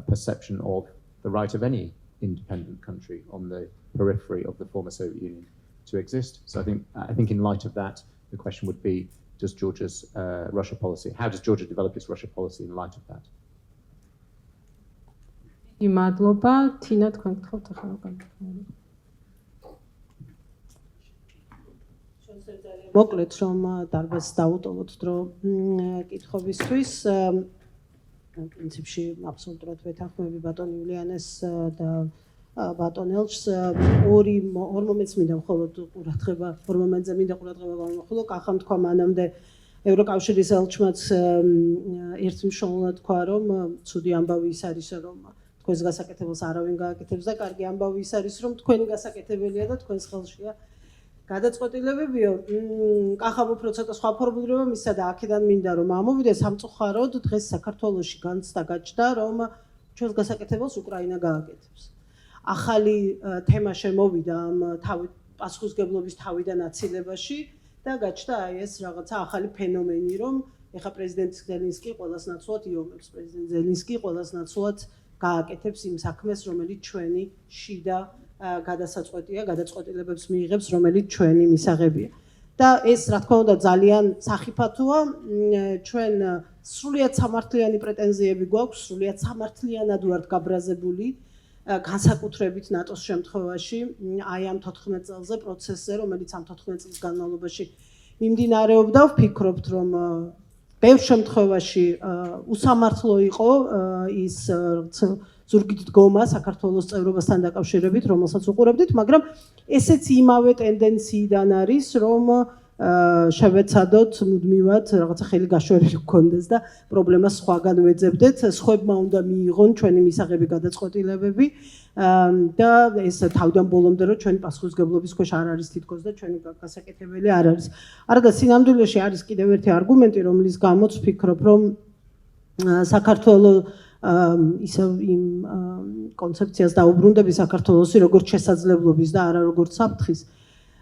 perception of the right of any independent country on the periphery of the former Soviet Union to exist. So I think in light of that, the question would be, does Georgia's Russia policy, how does Georgia develop its Russia policy in light of that? მადლობა, თინა თქვენ გთხოვთ ახლა განხილვა. მოკლედ რომ დარბაზს დაუტოვოთ დრო კითხვებისთვის პრინციპში აბსოლუტურად ვეთანხმები ბატონ იულიანეს და ბატონ ელჩს ორი მომენტს მინდა მხოლოდ ყურადღება ორ მომენტზე მინდა ყურადღება გამოვხილო კახამ თქვა მანამდე ევროკავშირის ელჩმაც ერთ მნიშვნელოვნად თქვა რომ ცუდი ამბავი ის არის რომ თქვენს გასაკეთებელს არავინ გააკეთებს და კარგი ამბავი ის არის რომ თქვენი გასაკეთებელია და თქვენს ხელშია გადაწყვეტილებებიო კახამ უფრო ცოტა სხვა ფორმულირება მისცა და აქედან მინდა რომ ამოვიდე სამწუხაროდ დღეს საქართველოში განცდა გაჩნდა რომ ჩვენს გასაკეთებელს უკრაინა გააკეთებს ახალი თემა შემოვიდა ამ პასუხისმგებლობის თავიდან აცილებაში და გაჩნდა აი ეს რაღაცა ახალი ფენომენი რომ ეხა პრეზიდენტ ზელენსკი ყველას ნაცვლად იომებს პრეზიდენტ ზელენსკი ყველას ნაცვლად გააკეთებს იმ საქმეს რომელიც ჩვენი შიდა გადასაწყვეტია, გადაწყვეტილებებს მიიღებს, რომელიც ჩვენი მისაღებია. და ეს რა თქმა უნდა ძალიან სახიფათოა, ჩვენ სრულიად სამართლიანი პრეტენზიები გვაქვს, სრულიად სამართლიანად ვართ გაბრაზებული, განსაკუთრებით ნატოს შემთხვევაში, აი ამ 14 წელზე პროცესზე, რომელიც ამ 14 წლის განმავლობაში მიმდინარეობდა, ვფიქრობთ, რომ ბევრ შემთხვევაში უსამართლო იყო ის ზურგით დგომა საქართველოს წევრობასთან დაკავშირებით, რომელსაც უყურებდით, მაგრამ ესეც იმავე ტენდენციიდან არის, რომ შევეცადოთ მუდმივად რაღაცა ხელი გაშვერილი გქონდეს და პრობლემას სხვაგან ვეძებდეთ, სხვებმა უნდა მიიღონ ჩვენი მისაღები გადაწყვეტილებები და ეს თავიდან ბოლომდე რომ ჩვენი პასუხისმგებლობის ქვეშ არ არის თითქოს და ჩვენი გასაკეთებელი არ არის. არა და სინამდვილეში არის კიდევ ერთი არგუმენტი, რომლის გამოც ვფიქრობ, რომ საქართველოს ისევ იმ კონცეფციას დაუბრუნდები საქართველოსი როგორც შესაძლებლობის და არა როგორც საფრთხის.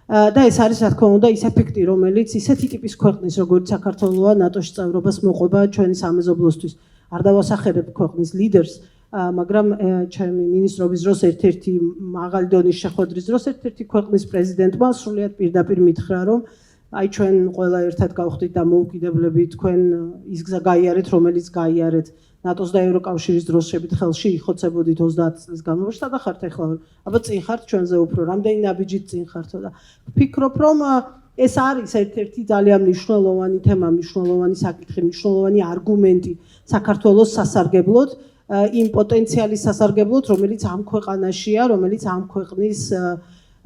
და ეს არის რა თქმა უნდა ის ეფექტი, რომელიც ისეთი ტიპის ქვეყნის როგორც საქართველოა ნატოში წევრობას მოყვება ჩვენი სამეზობლოსთვის. არ დავასახელებ ქვეყნის ლიდერს, მაგრამ ჩემი მინისტრობის დროს ერთ-ერთი მაღალი დონის შეხვედრის დროს ერთ-ერთი ქვეყნის პრეზიდენტმა სრულიად პირდაპირ მითხრა, რომ აი ჩვენ ყველა ერთად გავხდით და მოუკიდებლებით თქვენ ის გზა გაიარეთ, რომელიც გაიარეთ ნატოს და ევროკავშირის დროშებით ხელში იხოცებოდით 30 წლის განმავლობაში და ხართ ახლა აბა წინ ხართ ჩვენზე უფრო რამდენი ნაბიჯით წინ ხართო და ვფიქრობ რომ ეს არის ერთ-ერთი ძალიან მნიშვნელოვანი თემა, მნიშვნელოვანი საკითხი, მნიშვნელოვანი არგუმენტი საქართველოს სასარგებლოდ იმ პოტენციალის სასარგებლოდ, რომელიც ამ ქვეყანაშია, რომელიც ამ ქვეყნის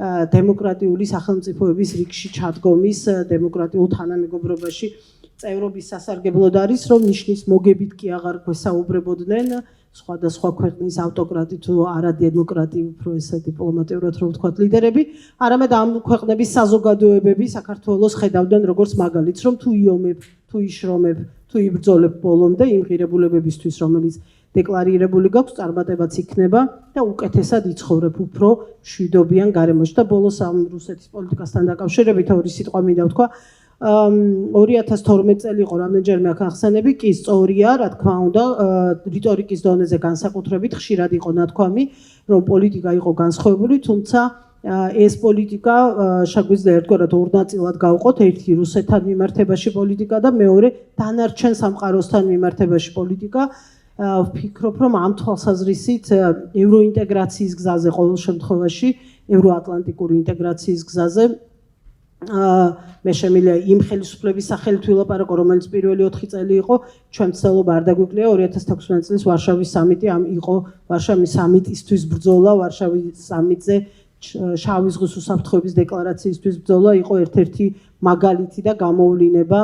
დემოკრატიული სახელმწიფოების რიგში ჩადგომის დემოკრატიულ თანამეგობრობაში წევრობის სასარგებლოდ არის, რომ ნიშნის მოგებით კი აღარ გვესაუბრებოდნენ სხვადასხვა ქვეყნის ავტოკრატი თუ არადემოკრატი უფრო ესე დიპლომატიურად რომ ვთქვათ ლიდერები, არამედ ამ ქვეყნების საზოგადოებები საქართველოს ხედავდნენ როგორც მაგალითს, რომ თუ იომებ, თუ იშრომებ, თუ იბრძოლებ ბოლომდე იმ ღირებულებებისთვის, რომელიც დეკლარირებული გაქვს, წარმატებაც იქნება და უკეთესად იცხოვრებ უფრო მშვიდობიან გარემოში და ბოლოს ამ რუსეთის პოლიტიკასთან დაკავშირებით ორი სიტყვა მინდა ვთქვა. 2012 წელი იყო რამდენჯერმე აქ ახსენები, კი სწორია, რა თქმა უნდა, რიტორიკის დონეზე განსაკუთრებით ხშირად იყო ნათქვამი, რომ პოლიტიკა იყო განსხვავებული, თუმცა ეს პოლიტიკა შეგვიძლია ერთგვარად ორ ნაწილად გავყოთ, ერთი რუსეთთან მიმართებაში პოლიტიკა და მეორე დანარჩენ სამყაროსთან მიმართებაში პოლიტიკა. ვფიქრობ, რომ ამ თვალსაზრისით ევროინტეგრაციის გზაზე ყოველ შემთხვევაში, ევრო-ატლანტიკური ინტეგრაციის გზაზე მე შემიძლია იმ ხელისუფლების სახელით ვილაპარაკო, რომელიც პირველი 4 წელი იყო, ჩვენ ცდილობა არ დაგვიკლია 2016 წლის ვარშავის სამიტი, ამ იყო ვარშავის სამიტისთვის ბრძოლა, ვარშავის სამიტზე შავი ზღვის უსაფრთხოების დეკლარაციისთვის ბრძოლა იყო ერთ-ერთი მაგალითი და გამოვლინება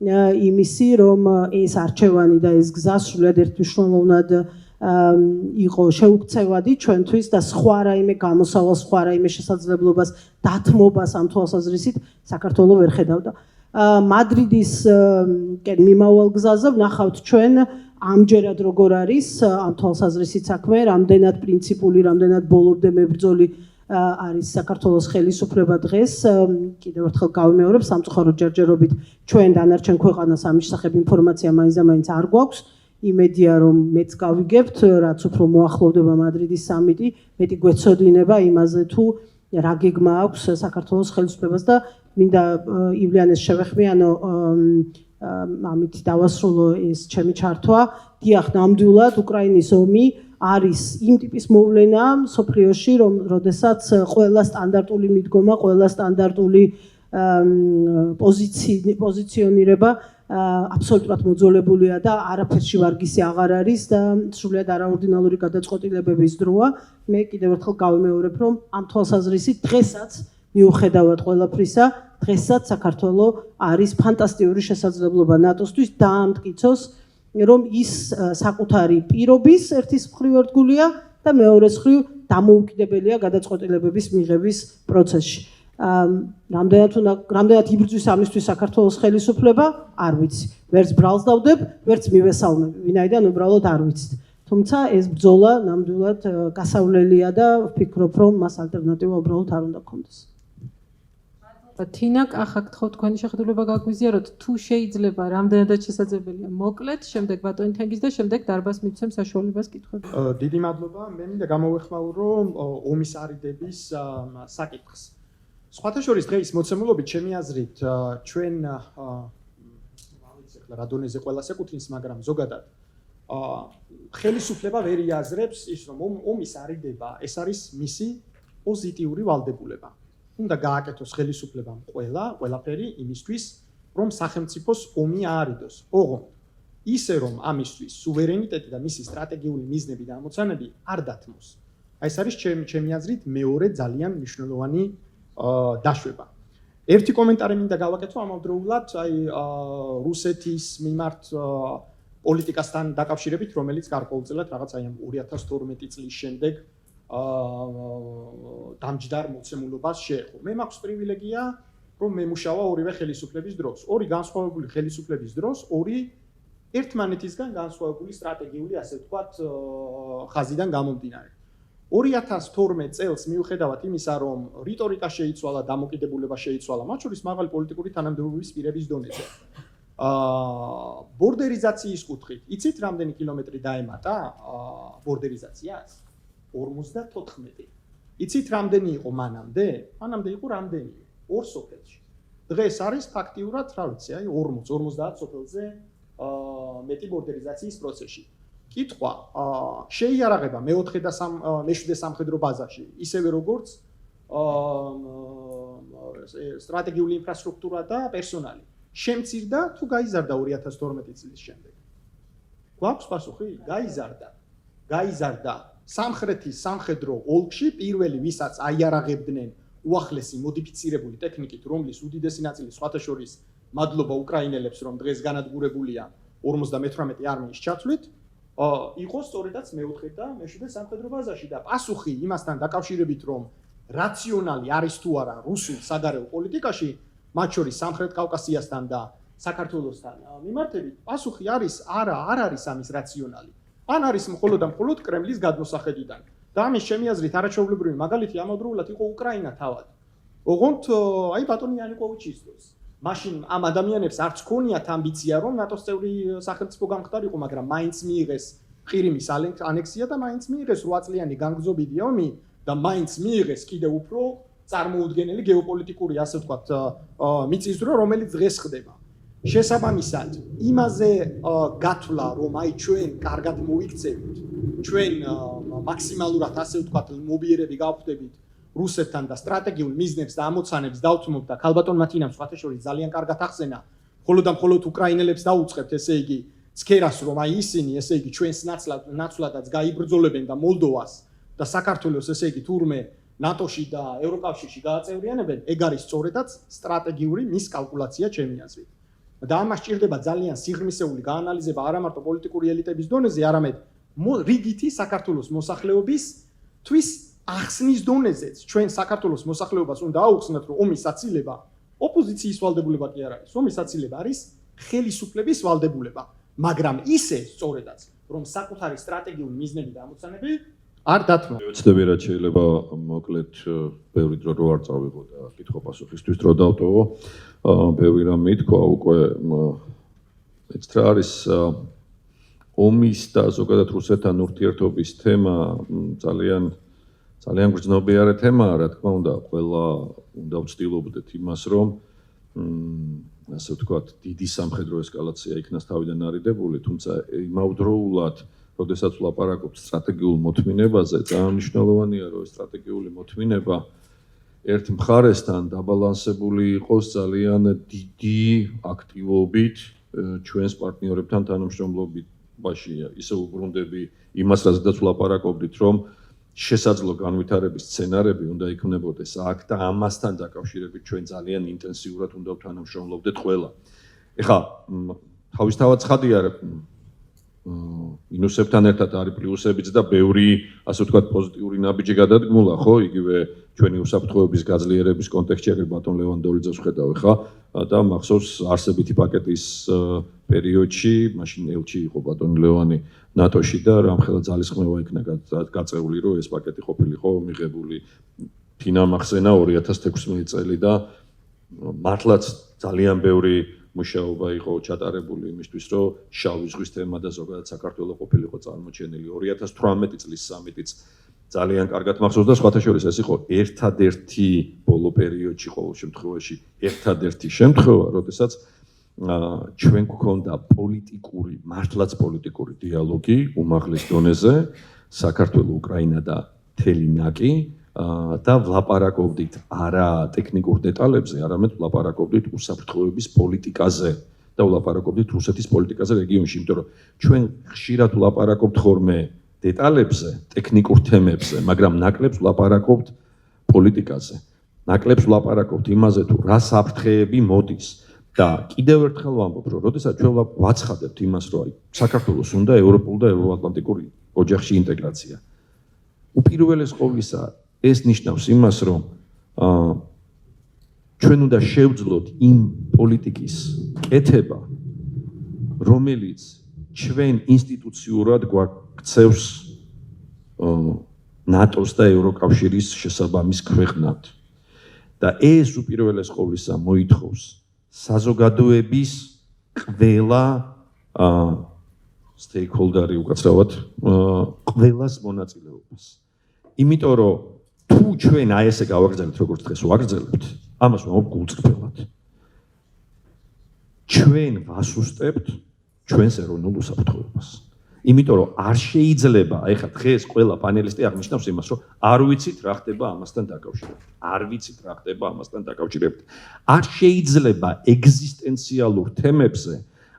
იმისი, რომ ეს არჩევანი და ეს გზა სრულიად ერთმნიშვნელოვნად იყო შეუქცევადი ჩვენთვის და სხვა რაიმე გამოსავალს, სხვა რაიმე შესაძლებლობას, დათმობას ამ თვალსაზრისით საქართველოს ვერ ხედავდა. მადრიდის მიმავალ გზაზე ვნახავთ ჩვენ ამჯერად როგორ არის ამ თვალსაზრისით საქმე, რამდენად პრინციპული, რამდენად ბოლომდე მებრძოლი არის საქართველოს ხელისუფლება დღეს. კიდევ ერთხელ გავიმეორებ, სამწუხაროდ ჯერჯერობით ჩვენ დანარჩენ ქვეყანას ამის შესახებ ინფორმაცია მაინც და მაინც არ გვაქვს. იმედია რომ მეც გავიგებთ, რაც უფრო მოახლოვდება მადრიდის სამიტი, მეტი გვეცოდინება იმაზე თუ რა გეგმა აქვს საქართველოს ხელისუფლებას და მინდა ივლიანეს შევეხმიანო ამით დავასრულო ეს ჩემი ჩართვა. დიახ, ნამდვილად უკრაინის ომი არის იმ ტიპის მოვლენა მსოფლიოში, როდესაც ყველა სტანდარტული მიდგომა, ყველა სტანდარტული პოზიციონირება აბსოლუტურად მოძოლებულია და არაფერში ვარგისი აღარ არის და სრულიად არაორდინალური გადაწყვეტილებების დროა. მე კიდევ ერთხელ გავიმეორებ, რომ ამ თვალსაზრისით დღესაც მიუხედავად ყველაფრისა, დღესაც საქართველოს არის ფანტასტიკური შესაძლებლობა ნატოსთვის დაამტკიცოს, რომ ის საკუთარი პირობის ერთის მხრივ ერთგულია და მეორეს მხრივ დამოუკიდებელია გადაწყვეტილებების მიღების პროცესში. რამდენად იბრძვის ამისთვის საქართველოს ხელისუფლება, არ ვიცი. ვერც ბრალს დავდებ, ვერც მივესალმები, ვინაიდან უბრალოდ არ ვიცით. თუმცა ეს ბრძოლა ნამდვილად გასავლელია და ვფიქრობ, რომ მას ალტერნატივა უბრალოდ არ უნდა გქონდეს. თინა, ახლა გთხოვ თქვენი შეხედულება გაგვიზიაროთ, თუ შეიძლება, რამდენადაც შესაძლებელია მოკლედ, შემდეგ ბატონი თენგის და შემდეგ დარბას მიცემ საშუალებას კითხვები. დიდი მადლობა, მე მინდა გამოვეხმაურო ომის არიდების საკითხს. სხვათა შორის დღეს მოცემულობით ჩემი აზრით ჩვენ რა დონეზე ყველას ეკუთვნის, მაგრამ ზოგადად ხელისუფლება ვერ იაზრებს ის, რომ ომის არიდება ეს არის მისი პოზიტიური ვალდებულება. უნდა გააკეთოს ხელისუფლებამ ყველაფერი იმისთვის, რომ სახელმწიფოს ომი აარიდოს. ოღონდ ისე რომ ამისთვის სუვერენიტეტი და მისი სტრატეგიული მიზნები და ამოცანები არ დათმოს. აი ეს არის ჩემი აზრით მეორე ძალიან მნიშვნელოვანი დაშვება. ერთი კომენტარი მინდა გავაკეთო ამავდროულად აი რუსეთის მიმართ პოლიტიკასთან დაკავშირებით, რომელიც გარკვეულწილად რაღაც აი ამ 2012 წლის შემდეგ დამჯდარ მოცემულობას შეეხო. მე მაქვს პრივილეგია, რომ მემუშავა ორივე ხელისუფლების დროს. ორი განსხვავებული ხელისუფლების დროს, ორი ერთმანეთისგან განსხვავებული სტრატეგიული, ასე ვთქვათ, ხაზიდან გამომდინარე. 2012 წელს მიუხედავად იმისა, რომ რიტორიკა შეიცვალა, დამოკიდებულება შეიცვალა, მათ შორის მაღალი პოლიტიკური თანამდებობის პირების დონეზე. ბორდერიზაციის კუთხით, იცით რამდენი კილომეტრი დაემატა ბორდერიზაციას? 54. იცით რამდენი იყო მანამდე? მანამდე იყო რამდენი? 2 სოფელში. დღეს არის ფაქტიურად, რა ვიცი, აი 40 სოფელზე მეტი ბორდერიზაციის პროცესში. კითხვა, შეიარაღება მე-4 და მე-7 სამხედრო ბაზაში, ისევე როგორც სტრატეგიული ინფრასტრუქტურა და პერსონალი. შემცირდა თუ გაიზარდა 2012 წლის შემდეგ? გვაქვს პასუხი? გაიზარდა. სამხრეთის სამხედრო ოლქში პირველი, ვისაც აიარაღებდნენ უახლესი მოდიფიცირებული ტექნიკით, რომლის უდიდესი ნაწილი სხვათა შორის მადლობა უკრაინელებს, რომ დღეს განადგურებულია 58 არმიის ჩათვლით, იყო სწორედაც მე-4 და მე-7 სამხედრო ბაზაში და პასუხი იმასთან დაკავშირებით, რომ რაციონალი არის თუ არა რუსულ საგარეო პოლიტიკაში, მათ შორის სამხრეთ კავკასიასთან და საქართველოსთან მიმართებით, პასუხი არის არა, არ არის ამის რაციონალი. ან არის მხოლოდ და მხოლოდ კრემლის გადმოსახედიდან. და ამის ჩემი აზრით არაჩვეულებრივი მაგალითი ამავდროულად იყო უკრაინა თავად. ოღონდ აი ბატონი იანიკოვიჩის დროს. მაშინ ამ ადამიანებს არც ქონიათ ამბიცია, რომ ნატოს წევრი სახელმწიფო გამხდარიყო, მაგრამ მაინც მიიღეს ყირიმის ანექსია და მაინც მიიღეს 8 წლიანი განგრძობიდი ომი და მაინც მიიღეს კიდევ უფრო წარმოუდგენელი გეოპოლიტიკური, ასე ვთქვათ, მიწისძვრა, რომელიც დღეს ხდება. შესაბამისად, იმაზე გათვლა, რომ აი ჩვენ კარგად მოიქცევით, ჩვენ მაქსიმალურად, ასე ვთქვათ, მობიერები გავხდებით რუსეთთან და სტრატეგიულ მიზნებს და ამოცანებს დავთმობთ და ქალბატონმა თინამ სხვათა შორის ძალიან კარგად ახსენა, მხოლოდ და მხოლოდ უკრაინელებს დაუწყებთ, ესე იგი, ცქერას, რომ აი ისინი, ესე იგი, ჩვენს ნაცვლადაც გაიბრძოლებენ და მოლდოვას და საქართველოს, ესე იგი, თურმე ნატოში და ევროკავშირში გააწევრიანებენ, ეგ არის სწორედაც სტრატეგიული მის კალკულაცია ჩემი აზრით. და ამას სჭირდება ძალიან სიღრმისეული გაანალიზება არა მარტო პოლიტიკური ელიტების დონეზე, არამედ რიგითი საქართველოს მოსახლეობისთვის ახსნის დონეზეც. ჩვენ საქართველოს მოსახლეობას უნდა აუხსნათ, რომ ომის აცილება ოპოზიციის ვალდებულება კი არ არის. ომის აცილება არის ხელისუფლების ვალდებულება, მაგრამ ისე სწორედაც, რომ საკუთარი სტრატეგიული მიზნები და ამოცანები არ დათმო. ვეცდები რაც შეიძლება მოკლედ ბევრი დრო რო არ წავიღო და კითხვა-პასუხისთვის დრო დავტოვო. ბევრი რამ მითქვა უკვე ეც რა არის ომის და ზოგადად რუსეთთან ურთიერთობის თემა ძალიან გრძნობიარე თემაა, რა თქმა უნდა, ყველა უნდა ვცდილობდეთ იმას, რომ ასე ვთქვათ, დიდი სამხედრო ესკალაცია იქნას თავიდან არიდებული, თუმცა იმავდროულად, როდესაც ვლაპარაკობთ სტრატეგიულ მოთმინებაზე, ძალიან მნიშვნელოვანია, რომ სტრატეგიული მოთმინება ერთ მხარესთან დაბალანსებული იყოს ძალიან დიდი აქტივობით ჩვენს პარტნიორებთან თანამშრომლობაში. ისე უბრუნდები იმას, რაზედაც ვლაპარაკობდით, რომ შესაძლო განვითარების სცენარები უნდა იქმნებოდეს აქ და ამასთან დაკავშირებით ჩვენ ძალიან ინტენსიურად უნდა ვთანამშრომლობდეთ ყველა. ეხლა თავისთავად ცხადია, ინუსებთან ერთად არის პლუსებიც და ბევრი, ასე ვთქვათ, პოზიტიური ნაბიჯი გადადგმულა, ხო, იგივე ჩვენი უსაფრთხოების გაძლიერების კონტექსტში, აგერ ბატონ ლევანდოლიძეს ვხედავ ხა და მახსოვს არსებითი პაკეტის პერიოდში, მაშინ ელჩი იყო ბატონ ლევანი ნატოში და რამხელა ძალისხმევა იქნა გაწეული, რომ ეს პაკეტი ყოფილიყო მიღებული. თინა მახსენა 2016 წელი და მართლაც ძალიან ბევრი მუშაობა იყო ჩატარებული იმისთვის, რომ შავი ზღვის თემა და ზოგადად საქართველოს ყოფილიყო წარმოჩენილი. 2018 წლის სამიტიც ძალიან კარგად მახსოვს და სხვათა შორის ეს იყო ერთადერთი ბოლო პერიოდში ყოველ შემთხვევაში ერთადერთი შემთხვევა, როდესაც ჩვენ გვქონდა პოლიტიკური, მართლაც პოლიტიკური დიალოგი უმაღლეს დონეზე, საქართველოს, უკრაინა და მთელი ნაკი და ვლაპარაკობდით არა ტექნიკურ დეტალებზე, არამედ ვლაპარაკობდით უსაფრთხოების პოლიტიკაზე და ვლაპარაკობდით რუსეთის პოლიტიკაზე რეგიონში, იმიტომ რომ ჩვენ ხშირად ვლაპარაკობთ ხოლმე დეტალებზე, ტექნიკურ თემებზე, მაგრამ ნაკლებს ვლაპარაკობთ პოლიტიკაზე. ნაკლებს ვლაპარაკობთ იმაზე, თუ რა საფრთხეები მოდის. და კიდევ ერთხელ ვამბობ, რომ როდესაც ჩვენ ვაცხადებთ იმას, რომ საქართველოს უნდა ევროპულ და ევრო-ატლანტიკური ოჯახში ინტეგრაცია. უპირველეს ყოვლისა ეს ნიშნავს იმას, რომ ჩვენ უნდა შევძლოთ იმ პოლიტიკის კეთება, რომელიც ჩვენ ინსტიტუციურად გვაქცევს ნატოს და ევროკავშირის შესაბამის ქვეყნად. და ეს უპირველეს ყოვლისა მოითხოვს საზოგადოების ყველა stakeholder-ი უკაცრავად ყველას მონაწილეობას. იმიტომ რომ თუ ჩვენ აი ესე გავაგრძელებთ როგორც დღეს ვაგრძელებთ, ამას ვამბობ გულწრფელად. ჩვენ ვასუსტებთ ჩვენს ეროვნულ უსაფრთხოებას. იმიტომ რომ არ შეიძლება, აი ხა დღეს ყველა პანელისტი აღნიშნავს იმას, რომ არ ვიცით რა ხდება ამასთან დაკავშირებით. არ ვიცით რა ხდება ამასთან დაკავშირებით. არ შეიძლება ეგზისტენციალურ თემებზე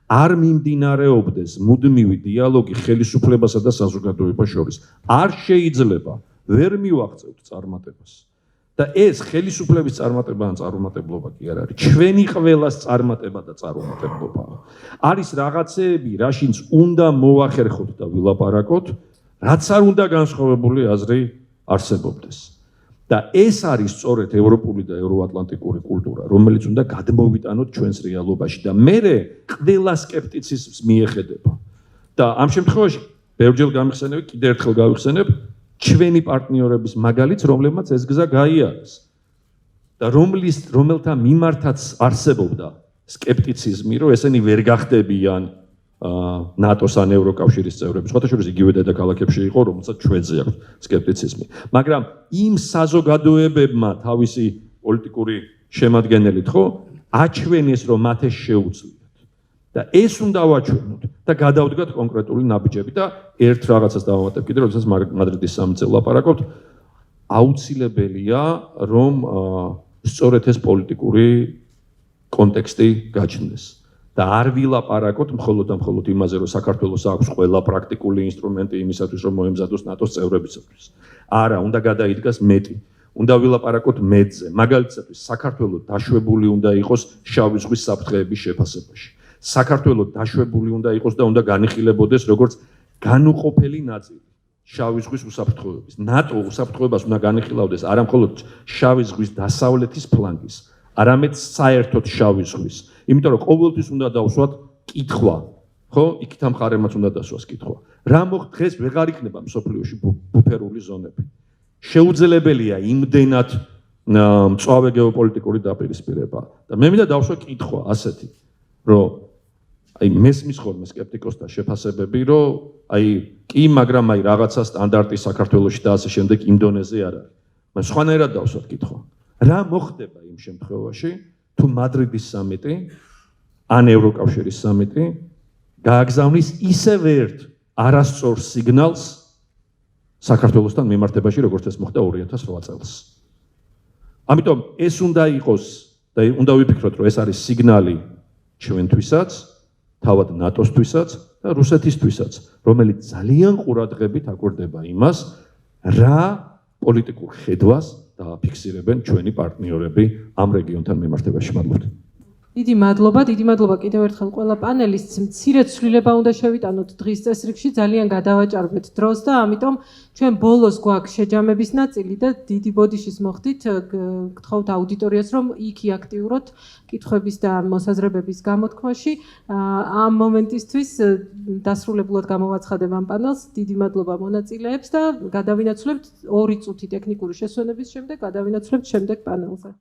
არ მიმდინარეობდეს მუდმივი დიალოგი ხელისუფლებასა და საზოგადოებას შორის. არ შეიძლება ვერ მივაღწევთ წარმატებას. და ეს ხელისუფლების წარმატება ან წარუმატებლობა კი არ არის. ჩვენი ყველას წარმატება და წარუმატებლობაა. არის რაღაცეები, რაშინც უნდა მოახერხოთ და ვილაპარაკოთ, რაც არ უნდა განსხვავებული აზრი არსებობდეს. და ეს არის სწორედ ევროპული და ევრო-ატლანტიკური კულტურა, რომელიც უნდა გადმოვიტანოთ ჩვენს რეალობაში და მერე ყველა სკეპტიციზმს მიეხედება. და ამ შემთხვევაში ბევრჯერ გამიხსენებ, კიდევ ერთხელ გავიხსენებ, ჩვენი პარტნიორების მაგალითს, რომლებმაც ეს გზა გაიარეს და რომელთა მიმართაც არსებობდა სკეპტიციზმი, რომ ესენი ვერ გახდებიან ნატოს ან ევროკავშირის წევრები. სხვათა შორის იგივე დედაქალაქებში იყო, რომელსაც ჩვენზე აქვს სკეპტიციზმი. მაგრამ იმ საზოგადოებებმა თავისი პოლიტიკური შემადგენელით ხო აჩვენეს, რომ მათ ეს შეუძლიათ. და ეს უნდა ვაჩვენოთ და გადავდგათ კონკრეტული ნაბიჯები და ერთ რაღაცას დავამატებ კიდე, როდესაც მადრიდის სამიტზე ვლაპარაკობთ, აუცილებელია, რომ სწორედ ეს პოლიტიკური კონტექსტი გაჩნდეს. და არ ვილაპარაკოთ მხოლოდ და მხოლოდ იმაზე, რომ საქართველოს აქვს ყველა პრაქტიკული ინსტრუმენტი იმისათვის, რომ მოემზადოს ნატოს წევრებისათვის. არა, უნდა გადაიდგას მეტი. უნდა ვილაპარაკოთ მეტზე. მაგალითად, საქართველოს დაშვებული უნდა იყოს შავი ზღვის საფრთხეების შეფასებაში. საქართველოს დაშვებული უნდა იყოს და უნდა განიხილებოდეს როგორც განუყოფელი ნაწილი შავი ზღვის უსაფრთხოების. ნატო უსაფრთხოებას უნდა განიხილავდეს არა მხოლოდ შავი ზღვის დასავლეთის ფლანგის, არამედ საერთოდ შავი ზღვის. იმიტომ რომ ყოველთვის უნდა დავსვათ კითხვა, ხო? იქით ამ მხარემაც უნდა დასვას კითხვა. რა მოხდა დღეს ვეღარ იქნება მსოფლიოში ბუფერული ზონები. შეუძლებელია იმდენად მწვავე გეოპოლიტიკური დაპირისპირება. და მე მინდა დავსვა კითხვა ასეთი, რომ აი მესმის ხოლმე სკეპტიკოსთა შეფასებები, რომ აი კი, მაგრამ აი რაღაცა სტანდარტი საქართველოში და ასე შემდეგ იმ დონეზე არ არის. მაგრამ სხვანაირად დავსვათ კითხვა. რა მოხდება იმ შემთხვევაში, თუ მადრიდის სამიტი ან ევროკავშირის სამიტი გააგზავნის ისევ ერთ არასწორ სიგნალს საქართველოსთან მიმართებაში, როგორც ეს მოხდა 2008 წელს. ამიტომ ეს უნდა იყოს და უნდა ვიფიქროთ, რომ ეს არის სიგნალი ჩვენთვისაც, თავად ნატოსთვისაც და რუსეთისთვისაც, რომელიც ძალიან ყურადღებით აკვირდება იმას, რა პოლიტიკურ ხედვას დააფიქსირებენ ჩვენი პარტნიორები ამ რეგიონთან მიმართებაში. მადლობთ. დიდი მადლობა კიდევ ერთხელ ყველა პანელის მცირე ცვლილება უნდა შევიტანოთ დღის წესრიგში, ძალიან გადავაჭარბეთ დროს და ამიტომ ჩვენ ბოლოს გვაქვს შეჯამების ნაწილი და დიდი ბოდიშის მოხდით გთხოვთ აუდიტორიას, რომ იქი აქტიუროთ კითხვების და მოსაზრებების გამოთქმაში. ამ მომენტისთვის დასრულებულად გამოვაცხადებ ამ პანელს. დიდი მადლობა მონაწილეებს და გადავინაცვლებთ 2 წუთი ტექნიკური შესვენების შემდეგ, გადავინაცვლებთ შემდეგ პანელზე.